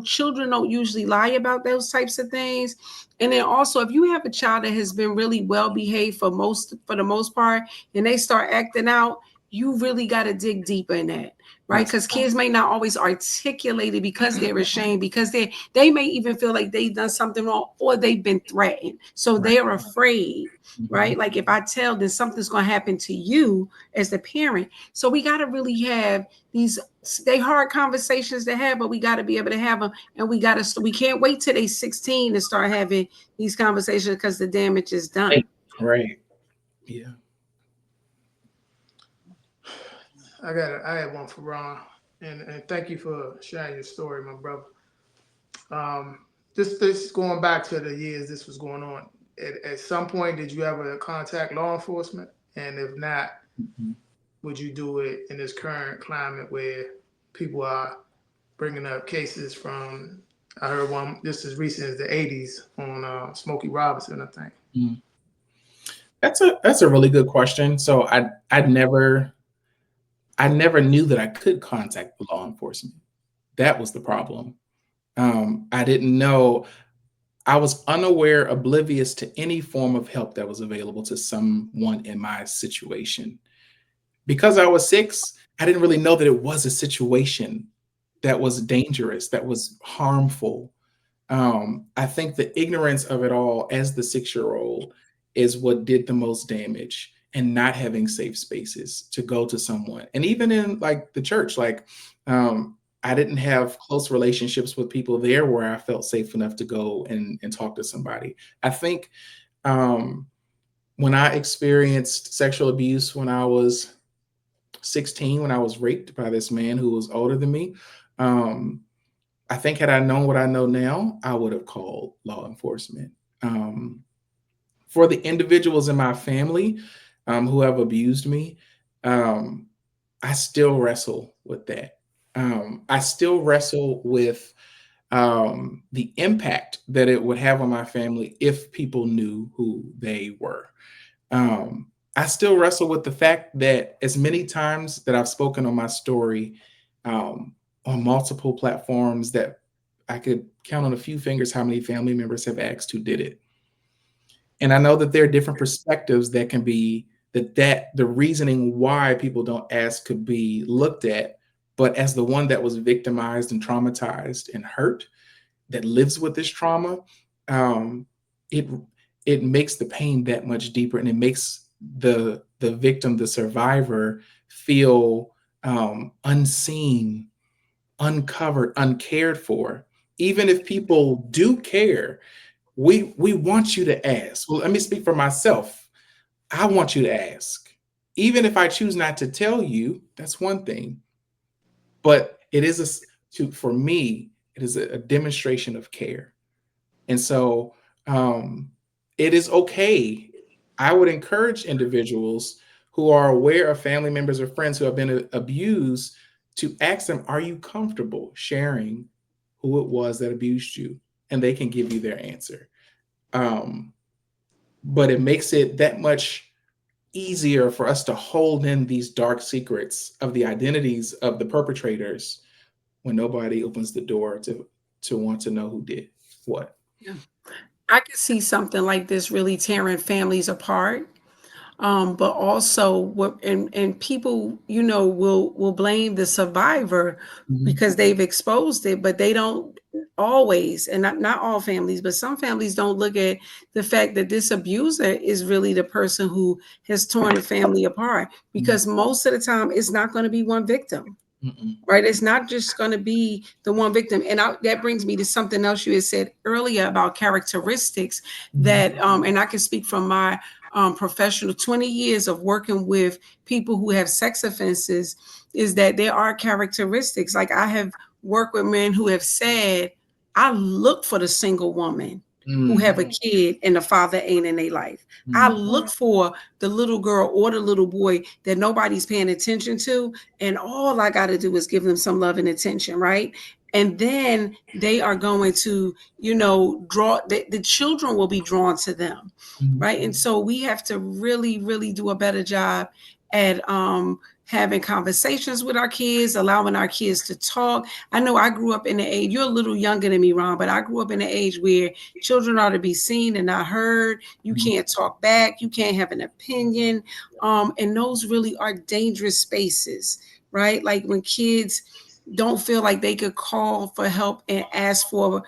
children don't usually lie about those types of things. And then also, if you have a child that has been really well behaved for the most part, and they start acting out, you really got to dig deeper in that, right? Because kids may not always articulate it because they're ashamed, because they may even feel like they've done something wrong or they've been threatened. So they're afraid, right? Like if I tell them something's going to happen to you as the parent. So we got to really have they hard conversations to have, but we got to be able to have them. And we can't wait till they're 16 to start having these conversations because the damage is done. Right. Yeah. I had one for Ron, and thank you for sharing your story, my brother. This going back to the years this was going on. At some point, did you ever contact law enforcement? And if not, would you do it in this current climate where people are bringing up cases from? I heard one just as recent as the 80s on Smokey Robinson, I think. That's a really good question. So I never knew that I could contact the law enforcement. That was the problem. I didn't know. I was unaware, oblivious to any form of help that was available to someone in my situation. Because I was 6, I didn't really know that it was a situation that was dangerous, that was harmful. I think the ignorance of it all as the 6-year-old is what did the most damage, and not having safe spaces to go to someone. And even in like the church, like I didn't have close relationships with people there where I felt safe enough to go and talk to somebody. I think when I experienced sexual abuse when I was 16, when I was raped by this man who was older than me, I think had I known what I know now, I would have called law enforcement. For the individuals in my family who have abused me, I still wrestle with that. I still wrestle with the impact that it would have on my family if people knew who they were. I still wrestle with the fact that as many times that I've spoken on my story on multiple platforms, that I could count on a few fingers how many family members have asked who did it. And I know that there are different perspectives that can be that the reasoning why people don't ask could be looked at, but as the one that was victimized and traumatized and hurt, that lives with this trauma, it makes the pain that much deeper, and it makes the victim, the survivor, feel unseen, uncovered, uncared for. Even if people do care, we want you to ask. Well, let me speak for myself. I want you to ask. Even if I choose not to tell you, that's one thing. But it is for me, it is a demonstration of care. And so it is okay. I would encourage individuals who are aware of family members or friends who have been abused to ask them, are you comfortable sharing who it was that abused you? And they can give you their answer. But it makes it that much easier for us to hold in these dark secrets of the identities of the perpetrators when nobody opens the door to want to know who did what. Yeah. I could see something like this really tearing families apart. But also and people, will blame the survivor because they've exposed it, but they don't always, and not all families, but some families don't look at the fact that this abuser is really the person who has torn the family apart, because most of the time it's not going to be one victim. Right? It's not just going to be the one victim. And that brings me to something else you had said earlier about characteristics that, and I can speak from my professional 20 years of working with people who have sex offenses, is that there are characteristics. Like I have worked with men who have said, I look for the single woman who have a kid and the father ain't in their life. I look for the little girl or the little boy that nobody's paying attention to, and all I got to do is give them some love and attention, right? And then they are going to, draw, the children will be drawn to them, right? And so we have to really, really do a better job at having conversations with our kids, allowing our kids to talk. I know I grew up in the age, you're a little younger than me, Ron, but I grew up in the age where children are to be seen and not heard. You can't talk back. You can't have an opinion. And those really are dangerous spaces, right? Like when kids don't feel like they could call for help and ask for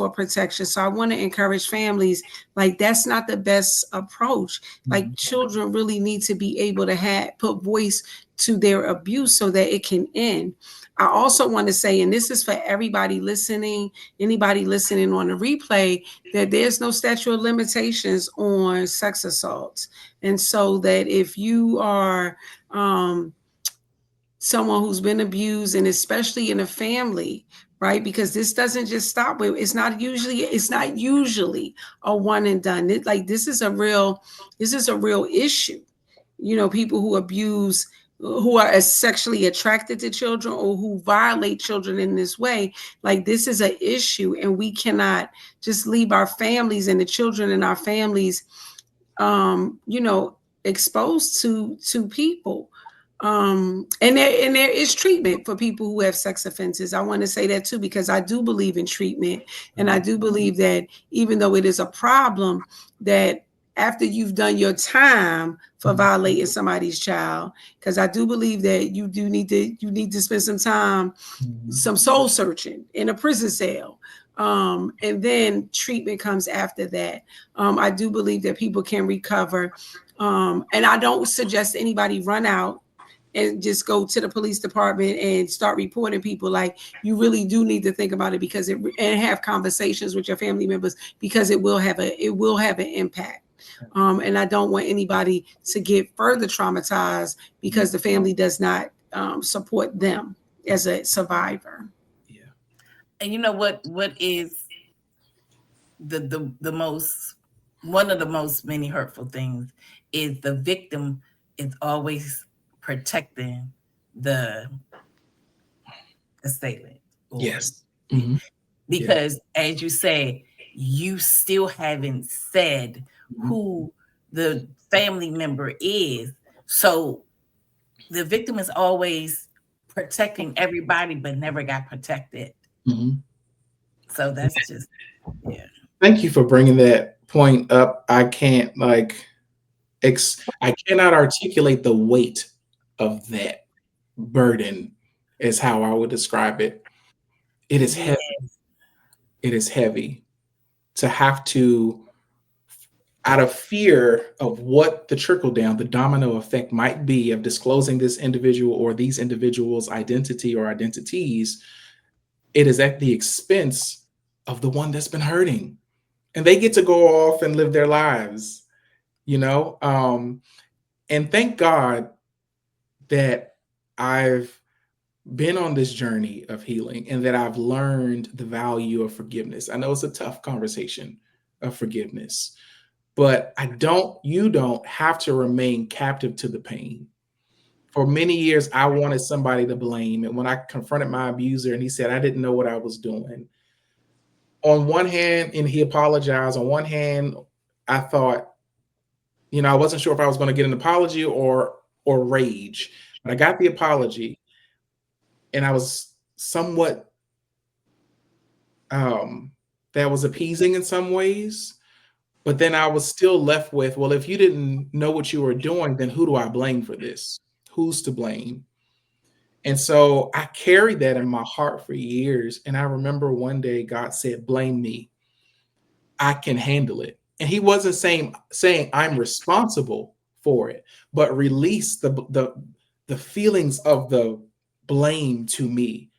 protection. So I want to encourage families, like that's not the best approach. Like children really need to be able to put voice to their abuse so that it can end. I also want to say, and this is for everybody listening, anybody listening on the replay, that there's no statute of limitations on sex assaults. And so that if you are someone who's been abused, and especially in a family, right? Because this doesn't just stop with, it's not usually a one and done. This is a real issue. People who abuse, who are sexually attracted to children or who violate children in this way, like this is an issue, and we cannot just leave our families and the children in our families, exposed to people. And there is treatment for people who have sex offenses. I want to say that too, because I do believe in treatment. And I do believe that even though it is a problem, that after you've done your time for violating somebody's child, because I do believe that you need to spend some time, some soul searching in a prison cell And then treatment comes after that. I do believe that people can recover. And I don't suggest anybody run out and just go to the police department and start reporting people. Like, you really do need to think about it, because and have conversations with your family members, because it will have an impact. And I don't want anybody to get further traumatized because the family does not support them as a survivor. Yeah. And you know what is the most, one of the most many hurtful things is the victim is always protecting the assailant. Yes. Mm-hmm. Because as you say, you still haven't said who the family member is. So the victim is always protecting everybody, but never got protected. Mm-hmm. So that's just, yeah. Thank you for bringing that point up. I can't I cannot articulate the weight of that burden is how I would describe it. It is heavy. It is heavy to have to, out of fear of what the trickle down, the domino effect might be of disclosing this individual or these individuals' identity or identities, it is at the expense of the one that's been hurting. And they get to go off and live their lives, you know? And thank God that I've been on this journey of healing and that I've learned the value of forgiveness. I know it's a tough conversation of forgiveness, but you don't have to remain captive to the pain. For many years, I wanted somebody to blame. And when I confronted my abuser and he said, I didn't know what I was doing. On one hand, and he apologized, on one hand, I thought, I wasn't sure if I was going to get an apology or rage, but I got the apology. And I was somewhat, that was appeasing in some ways, but then I was still left with, well, if you didn't know what you were doing, then who do I blame for this? Who's to blame? And so I carried that in my heart for years. And I remember one day God said, blame me. I can handle it. And he wasn't saying I'm responsible for it, but release the feelings of the blame to me.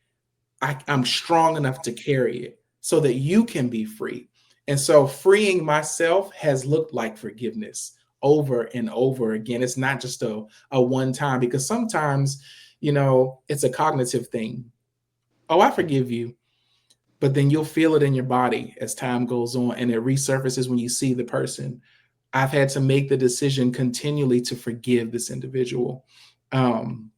I'm strong enough to carry it so that you can be free. And so freeing myself has looked like forgiveness over and over again. It's not just a one time, because sometimes, it's a cognitive thing. Oh, I forgive you. But then you'll feel it in your body as time goes on, and it resurfaces when you see the person. I've had to make the decision continually to forgive this individual. And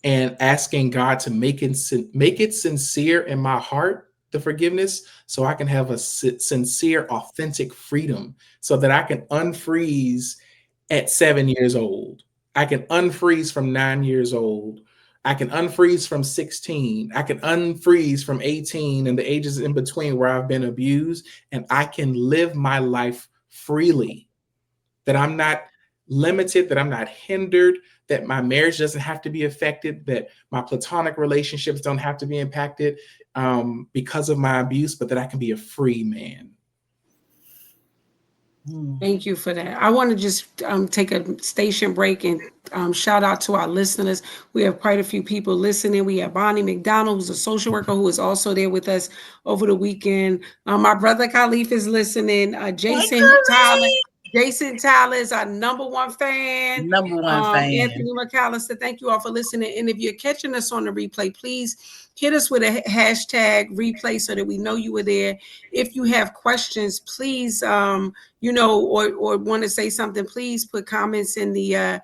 asking God to make it sincere in my heart, the forgiveness, so I can have a sincere, authentic freedom, so that I can unfreeze at 7 years old. I can unfreeze from 9 years old. I can unfreeze from 16. I can unfreeze from 18 and the ages in between where I've been abused, and I can live my life freely, that I'm not limited, that I'm not hindered, that my marriage doesn't have to be affected, that my platonic relationships don't have to be impacted because of my abuse, but that I can be a free man. Thank you for that. I want to just take a station break and shout out to our listeners. We have quite a few people listening. We have Bonnie McDonald, who's a social worker, who is also there with us over the weekend. My brother Khalif is listening. Jason Tyler is our number one fan. Anthony McAllister, thank you all for listening. And if you're catching us on the replay, please hit us with a hashtag replay so that we know you were there. If you have questions, please, or want to say something, please put comments in the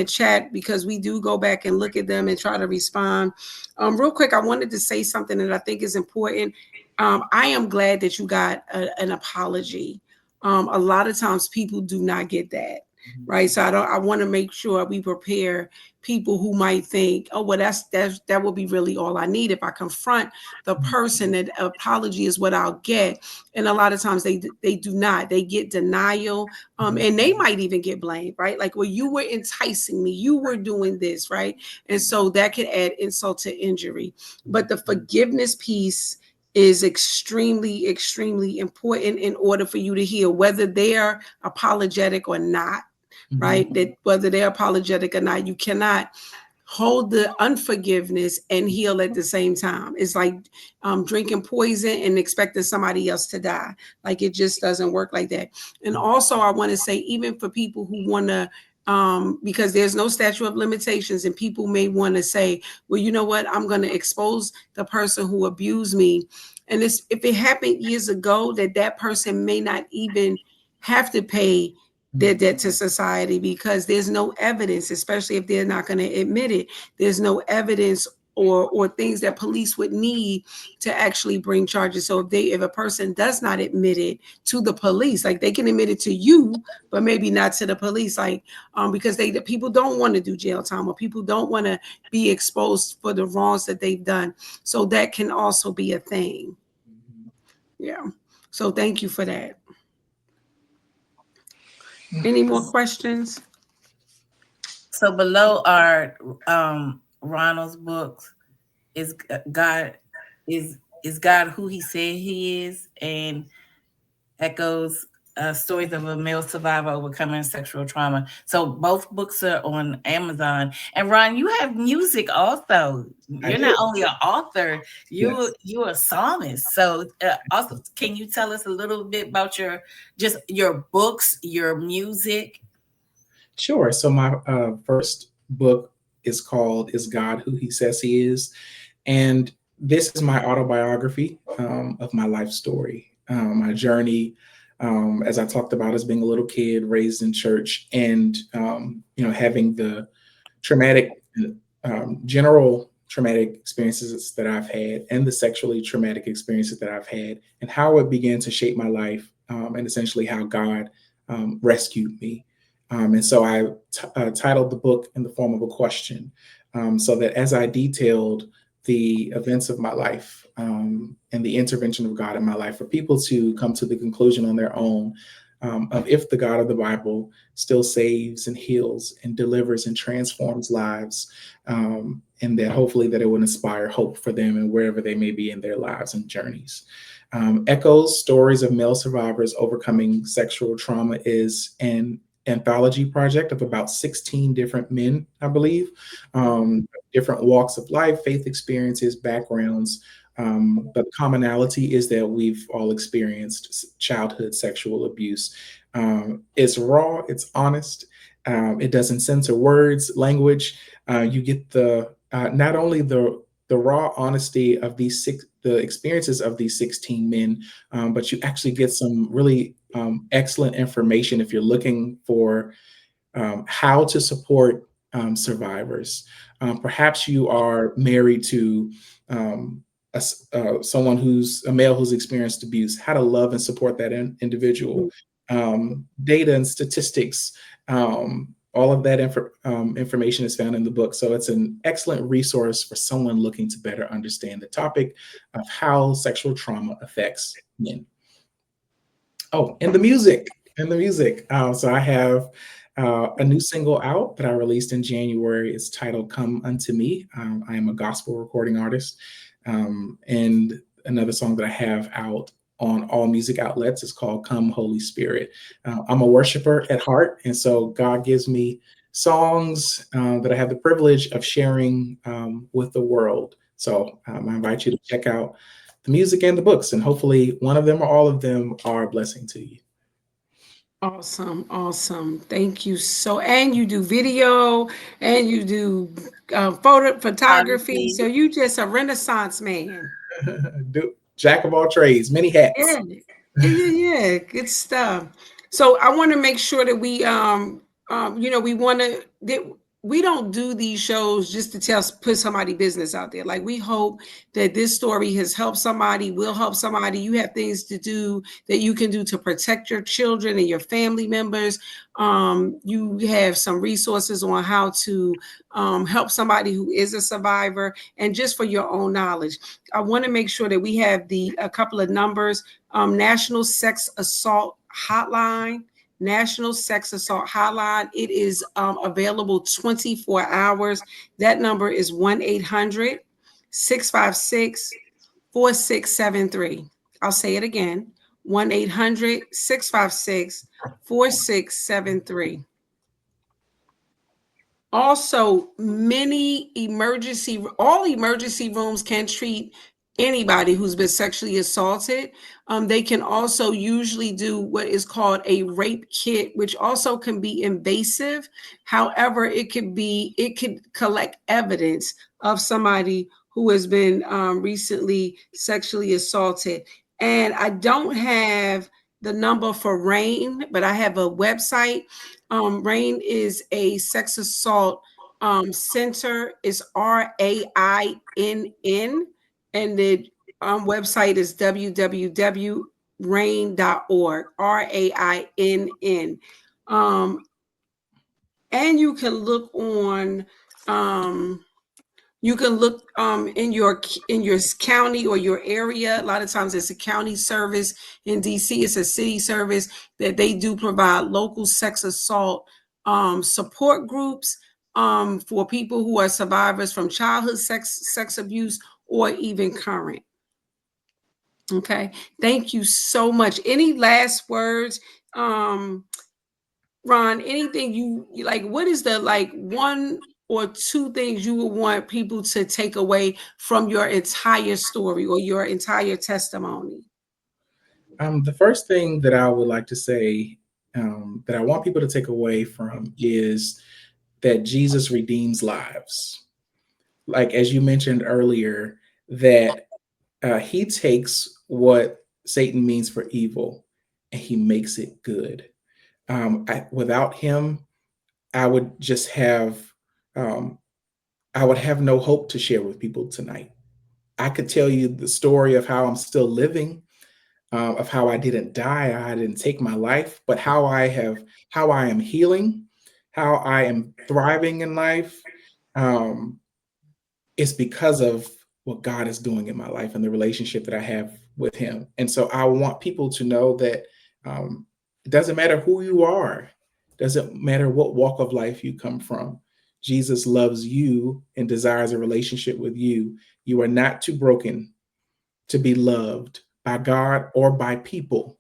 chat, because we do go back and look at them and try to respond. Real quick, I wanted to say something that I think is important. I am glad that you got an apology. A lot of times people do not get that, right? So I want to make sure we prepare people who might think, oh, well, that will be really all I need. If I confront the person, that apology is what I'll get. And a lot of times they do not. They get denial, and they might even get blamed, right? Like, well, you were enticing me, you were doing this, right? And so that could add insult to injury. But the forgiveness piece is extremely, extremely important in order for you to heal, whether they're apologetic or not, right? That whether they're apologetic or not, you cannot hold the unforgiveness and heal at the same time. It's like drinking poison and expecting somebody else to die. Like, it just doesn't work like that. And also, I want to say, even for people who want to, because there's no statute of limitations, and people may want to say, well, you know what, I'm going to expose the person who abused me. And if it happened years ago, that person may not even have to pay their debt to society, because there's no evidence, especially if they're not going to admit it. There's no evidence or things that police would need to actually bring charges. So if a person does not admit it to the police, like, they can admit it to you, but maybe not to the police, like, because the people don't want to do jail time, or people don't want to be exposed for the wrongs that they've done. So that can also be a thing. Yeah. So thank you for that. Any more questions? So below our Ronald's books is God who he said he is, and echoes stories of a male survivor overcoming sexual trauma. So both books are on Amazon. And Ron, you have music also. You're not only an author, you're a psalmist. So also, can you tell us a little bit about your books, your music? Sure. So my first book is called "Is God Who He Says He Is?" And this is my autobiography of my life story, my journey, as I talked about, as being a little kid raised in church, and having the traumatic, general traumatic experiences that I've had, and the sexually traumatic experiences that I've had, and how it began to shape my life, and essentially how God rescued me. And so I titled the book in the form of a question, so that as I detailed the events of my life and the intervention of God in my life, for people to come to the conclusion on their own of if the God of the Bible still saves and heals and delivers and transforms lives, and that hopefully that it will inspire hope for them and wherever they may be in their lives and journeys. Echoes Stories of Male Survivors Overcoming Sexual Trauma is an anthology project of about 16 different men, I believe, different walks of life, faith experiences, backgrounds. But the commonality is that we've all experienced childhood sexual abuse. It's raw, it's honest, it doesn't censor words, language. You get the not only the raw honesty of the experiences of these 16 men, but you actually get some really excellent information if you're looking for how to support survivors. Perhaps you are married to someone who's a male who's experienced abuse, how to love and support that individual. Data and statistics, all of that information is found in the book. So it's an excellent resource for someone looking to better understand the topic of how sexual trauma affects men. Oh, and the music. So I have a new single out that I released in January. It's titled "Come Unto Me." I am a gospel recording artist. And another song that I have out on all music outlets is called "Come Holy Spirit." I'm a worshiper at heart, and so God gives me songs that I have the privilege of sharing with the world. So I invite you to check out the music and the books, and hopefully one of them or all of them are a blessing to you. Awesome. Thank you. And you do video, and you do photography. So you just a Renaissance man. Jack of all trades, many hats. Yeah. Good stuff. So I want to make sure that we we don't do these shows just to put somebody business out there. Like, we hope that this story has helped somebody, will help somebody. You have things to do that you can do to protect your children and your family members. You have some resources on how to help somebody who is a survivor, and just for your own knowledge. I want to make sure that we have a couple of numbers. National Sex Assault Hotline. National Sex Assault Hotline. It is available 24 hours. That number is 1-800-656-4646. 4673. I'll say it again, 1-800-656-4673. Also, all emergency rooms can treat anybody who's been sexually assaulted. They can also usually do what is called a rape kit, which also can be invasive. However, it could collect evidence of somebody who has been recently sexually assaulted. And I don't have the number for RAINN, but I have a website. RAINN is a sex assault center. It's RAINN, and the website is www.rainn.org. RAINN. And you can look on. You can look in your county or your area. A lot of times it's a county service. In DC, it's a city service that they do provide local sex assault support groups for people who are survivors from childhood sex abuse or even current. Okay, thank you so much. Any last words? Ron, anything you like? What is the one or two things you would want people to take away from your entire story or your entire testimony? The first thing that I would like to say that I want people to take away from is that Jesus redeems lives. Like, as you mentioned earlier, that he takes what Satan means for evil and he makes it good. Without him, I would just have I would have no hope to share with people tonight. I could tell you the story of how I'm still living, of how I didn't die, I didn't take my life, but how I am healing, how I am thriving in life, is because of what God is doing in my life and the relationship that I have with him. And so I want people to know that it doesn't matter who you are, doesn't matter what walk of life you come from. Jesus loves you and desires a relationship with you. You are not too broken to be loved by God or by people.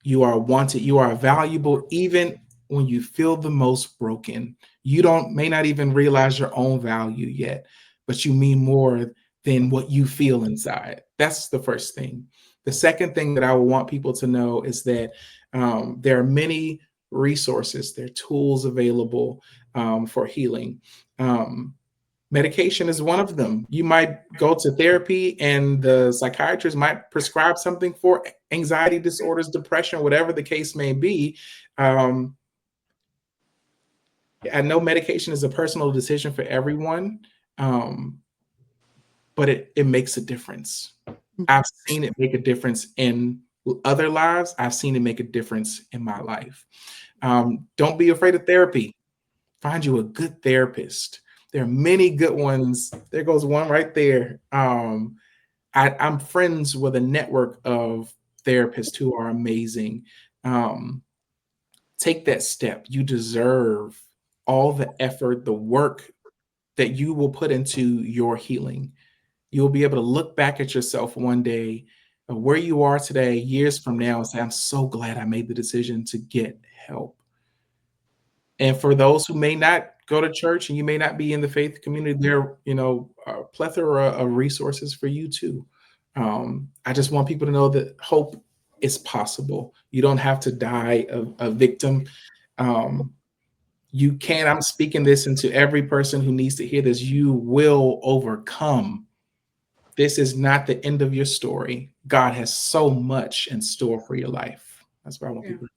You are wanted. You are valuable, even when you feel the most broken. You may not even realize your own value yet, but you mean more than what you feel inside. That's the first thing. The second thing that I would want people to know is that there are many resources, there are tools available for healing. Medication is one of them. You might go to therapy and the psychiatrist might prescribe something for anxiety disorders, depression, whatever the case may be. I know medication is a personal decision for everyone, but it makes a difference. I've seen it make a difference in other lives. I've seen it make a difference in my life. Don't be afraid of therapy. Find you a good therapist. There are many good ones. There goes one right there. I'm friends with a network of therapists who are amazing. Take that step. You deserve all the effort, the work that you will put into your healing. You'll be able to look back at yourself one day, where you are today, years from now, and say, I'm so glad I made the decision to get help. And for those who may not go to church and you may not be in the faith community, there are, a plethora of resources for you too. I just want people to know that hope is possible. You don't have to die a victim. You can. I'm speaking this into every person who needs to hear this. You will overcome. This is not the end of your story. God has so much in store for your life. That's what I want people to.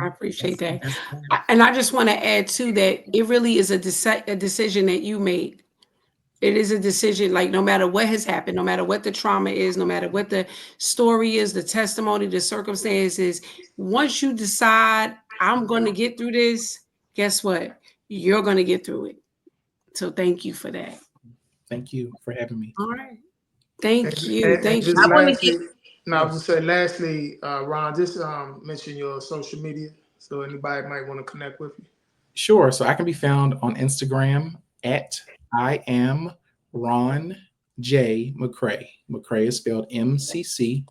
I appreciate that. And I just want to add too that it really is a decision that you made. It is a decision, like no matter what has happened, no matter what the trauma is, no matter what the story is, the testimony, the circumstances, once you decide I'm going to get through this, guess what? You're going to get through it. So thank you for that. Thank you for having me. All right. Thank you. Thank you. I was just say lastly, Ron, just mention your social media so anybody might want to connect with you. Sure. So I can be found on Instagram at I am Ron J. McCray. McCray is spelled MCCRAY.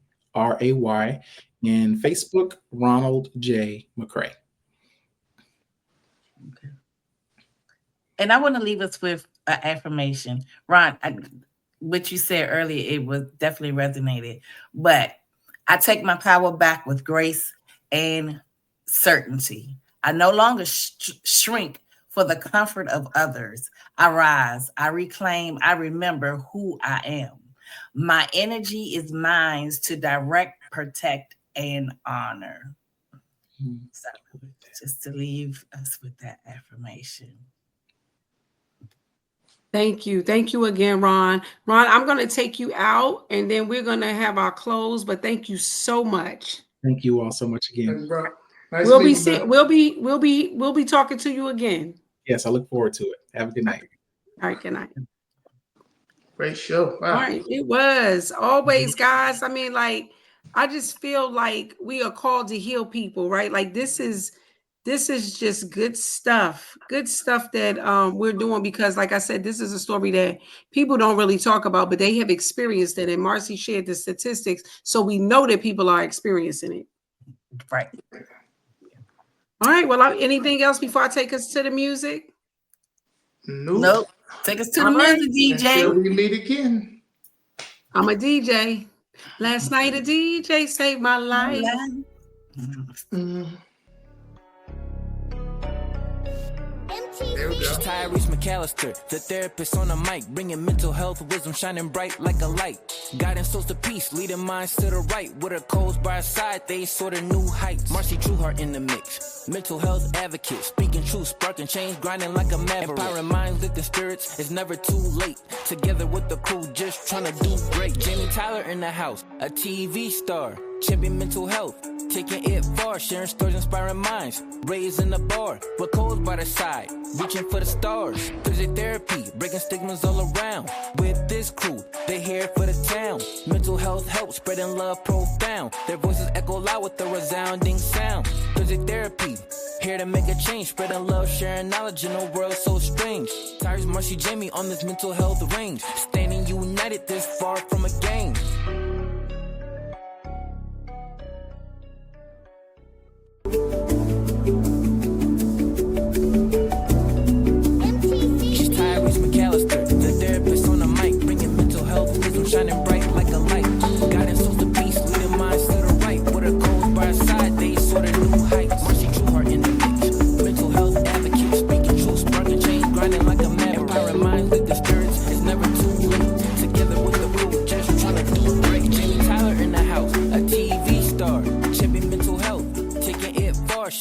And Facebook, Ronald J. McCray. Okay. And I want to leave us with an affirmation. Ron, what you said earlier, it was definitely resonated. But I take my power back with grace and certainty. I no longer shrink for the comfort of others. I rise, I reclaim, I remember who I am. My energy is mine to direct, protect, and honor. So just to leave us with that affirmation. Thank you. Thank you again, Ron. Ron, I'm going to take you out and then we're going to have our close, but thank you so much. Thank you all so much again. Nice we'll be talking to you again. Yes, I look forward to it. Have a good night. All right, good night. Great show. Wow. All right, it was always, guys. I mean, like, I just feel like we are called to heal people, right? Like this is just good stuff that we're doing, because like I said, this is a story that people don't really talk about, but they have experienced it. And Marcy shared the statistics, so we know that people are experiencing it. Right. All right, well, anything else before I take us to the music? Nope. Take us to the music, DJ. Until we meet again. I'm a DJ. Last night a DJ saved my life. There we go. She's Tyrese McAllister, the therapist on the mic, bringing mental health wisdom, shining bright like a light. Guiding souls to peace, leading minds to the right. With her codes by her side, they soar to new heights. Marcy Trueheart in the mix, mental health advocate, speaking truth, sparking change, grinding like a maverick. Empowering minds, lifting spirits, it's never too late. Together with the crew, just trying to do great. Jamie Tyler in the house, a TV star, champion mental health, taking it far, sharing stories, inspiring minds, raising the bar, with codes by the side, reaching for the stars. Thursday therapy, breaking stigmas all around. With this crew, they here for the town. Mental health help, spreading love profound. Their voices echo loud with a resounding sound. Thursday therapy, here to make a change, spreading love, sharing knowledge in a world so strange. Tyreese, Marcy, Jamie on this mental health range, standing united this far from a game.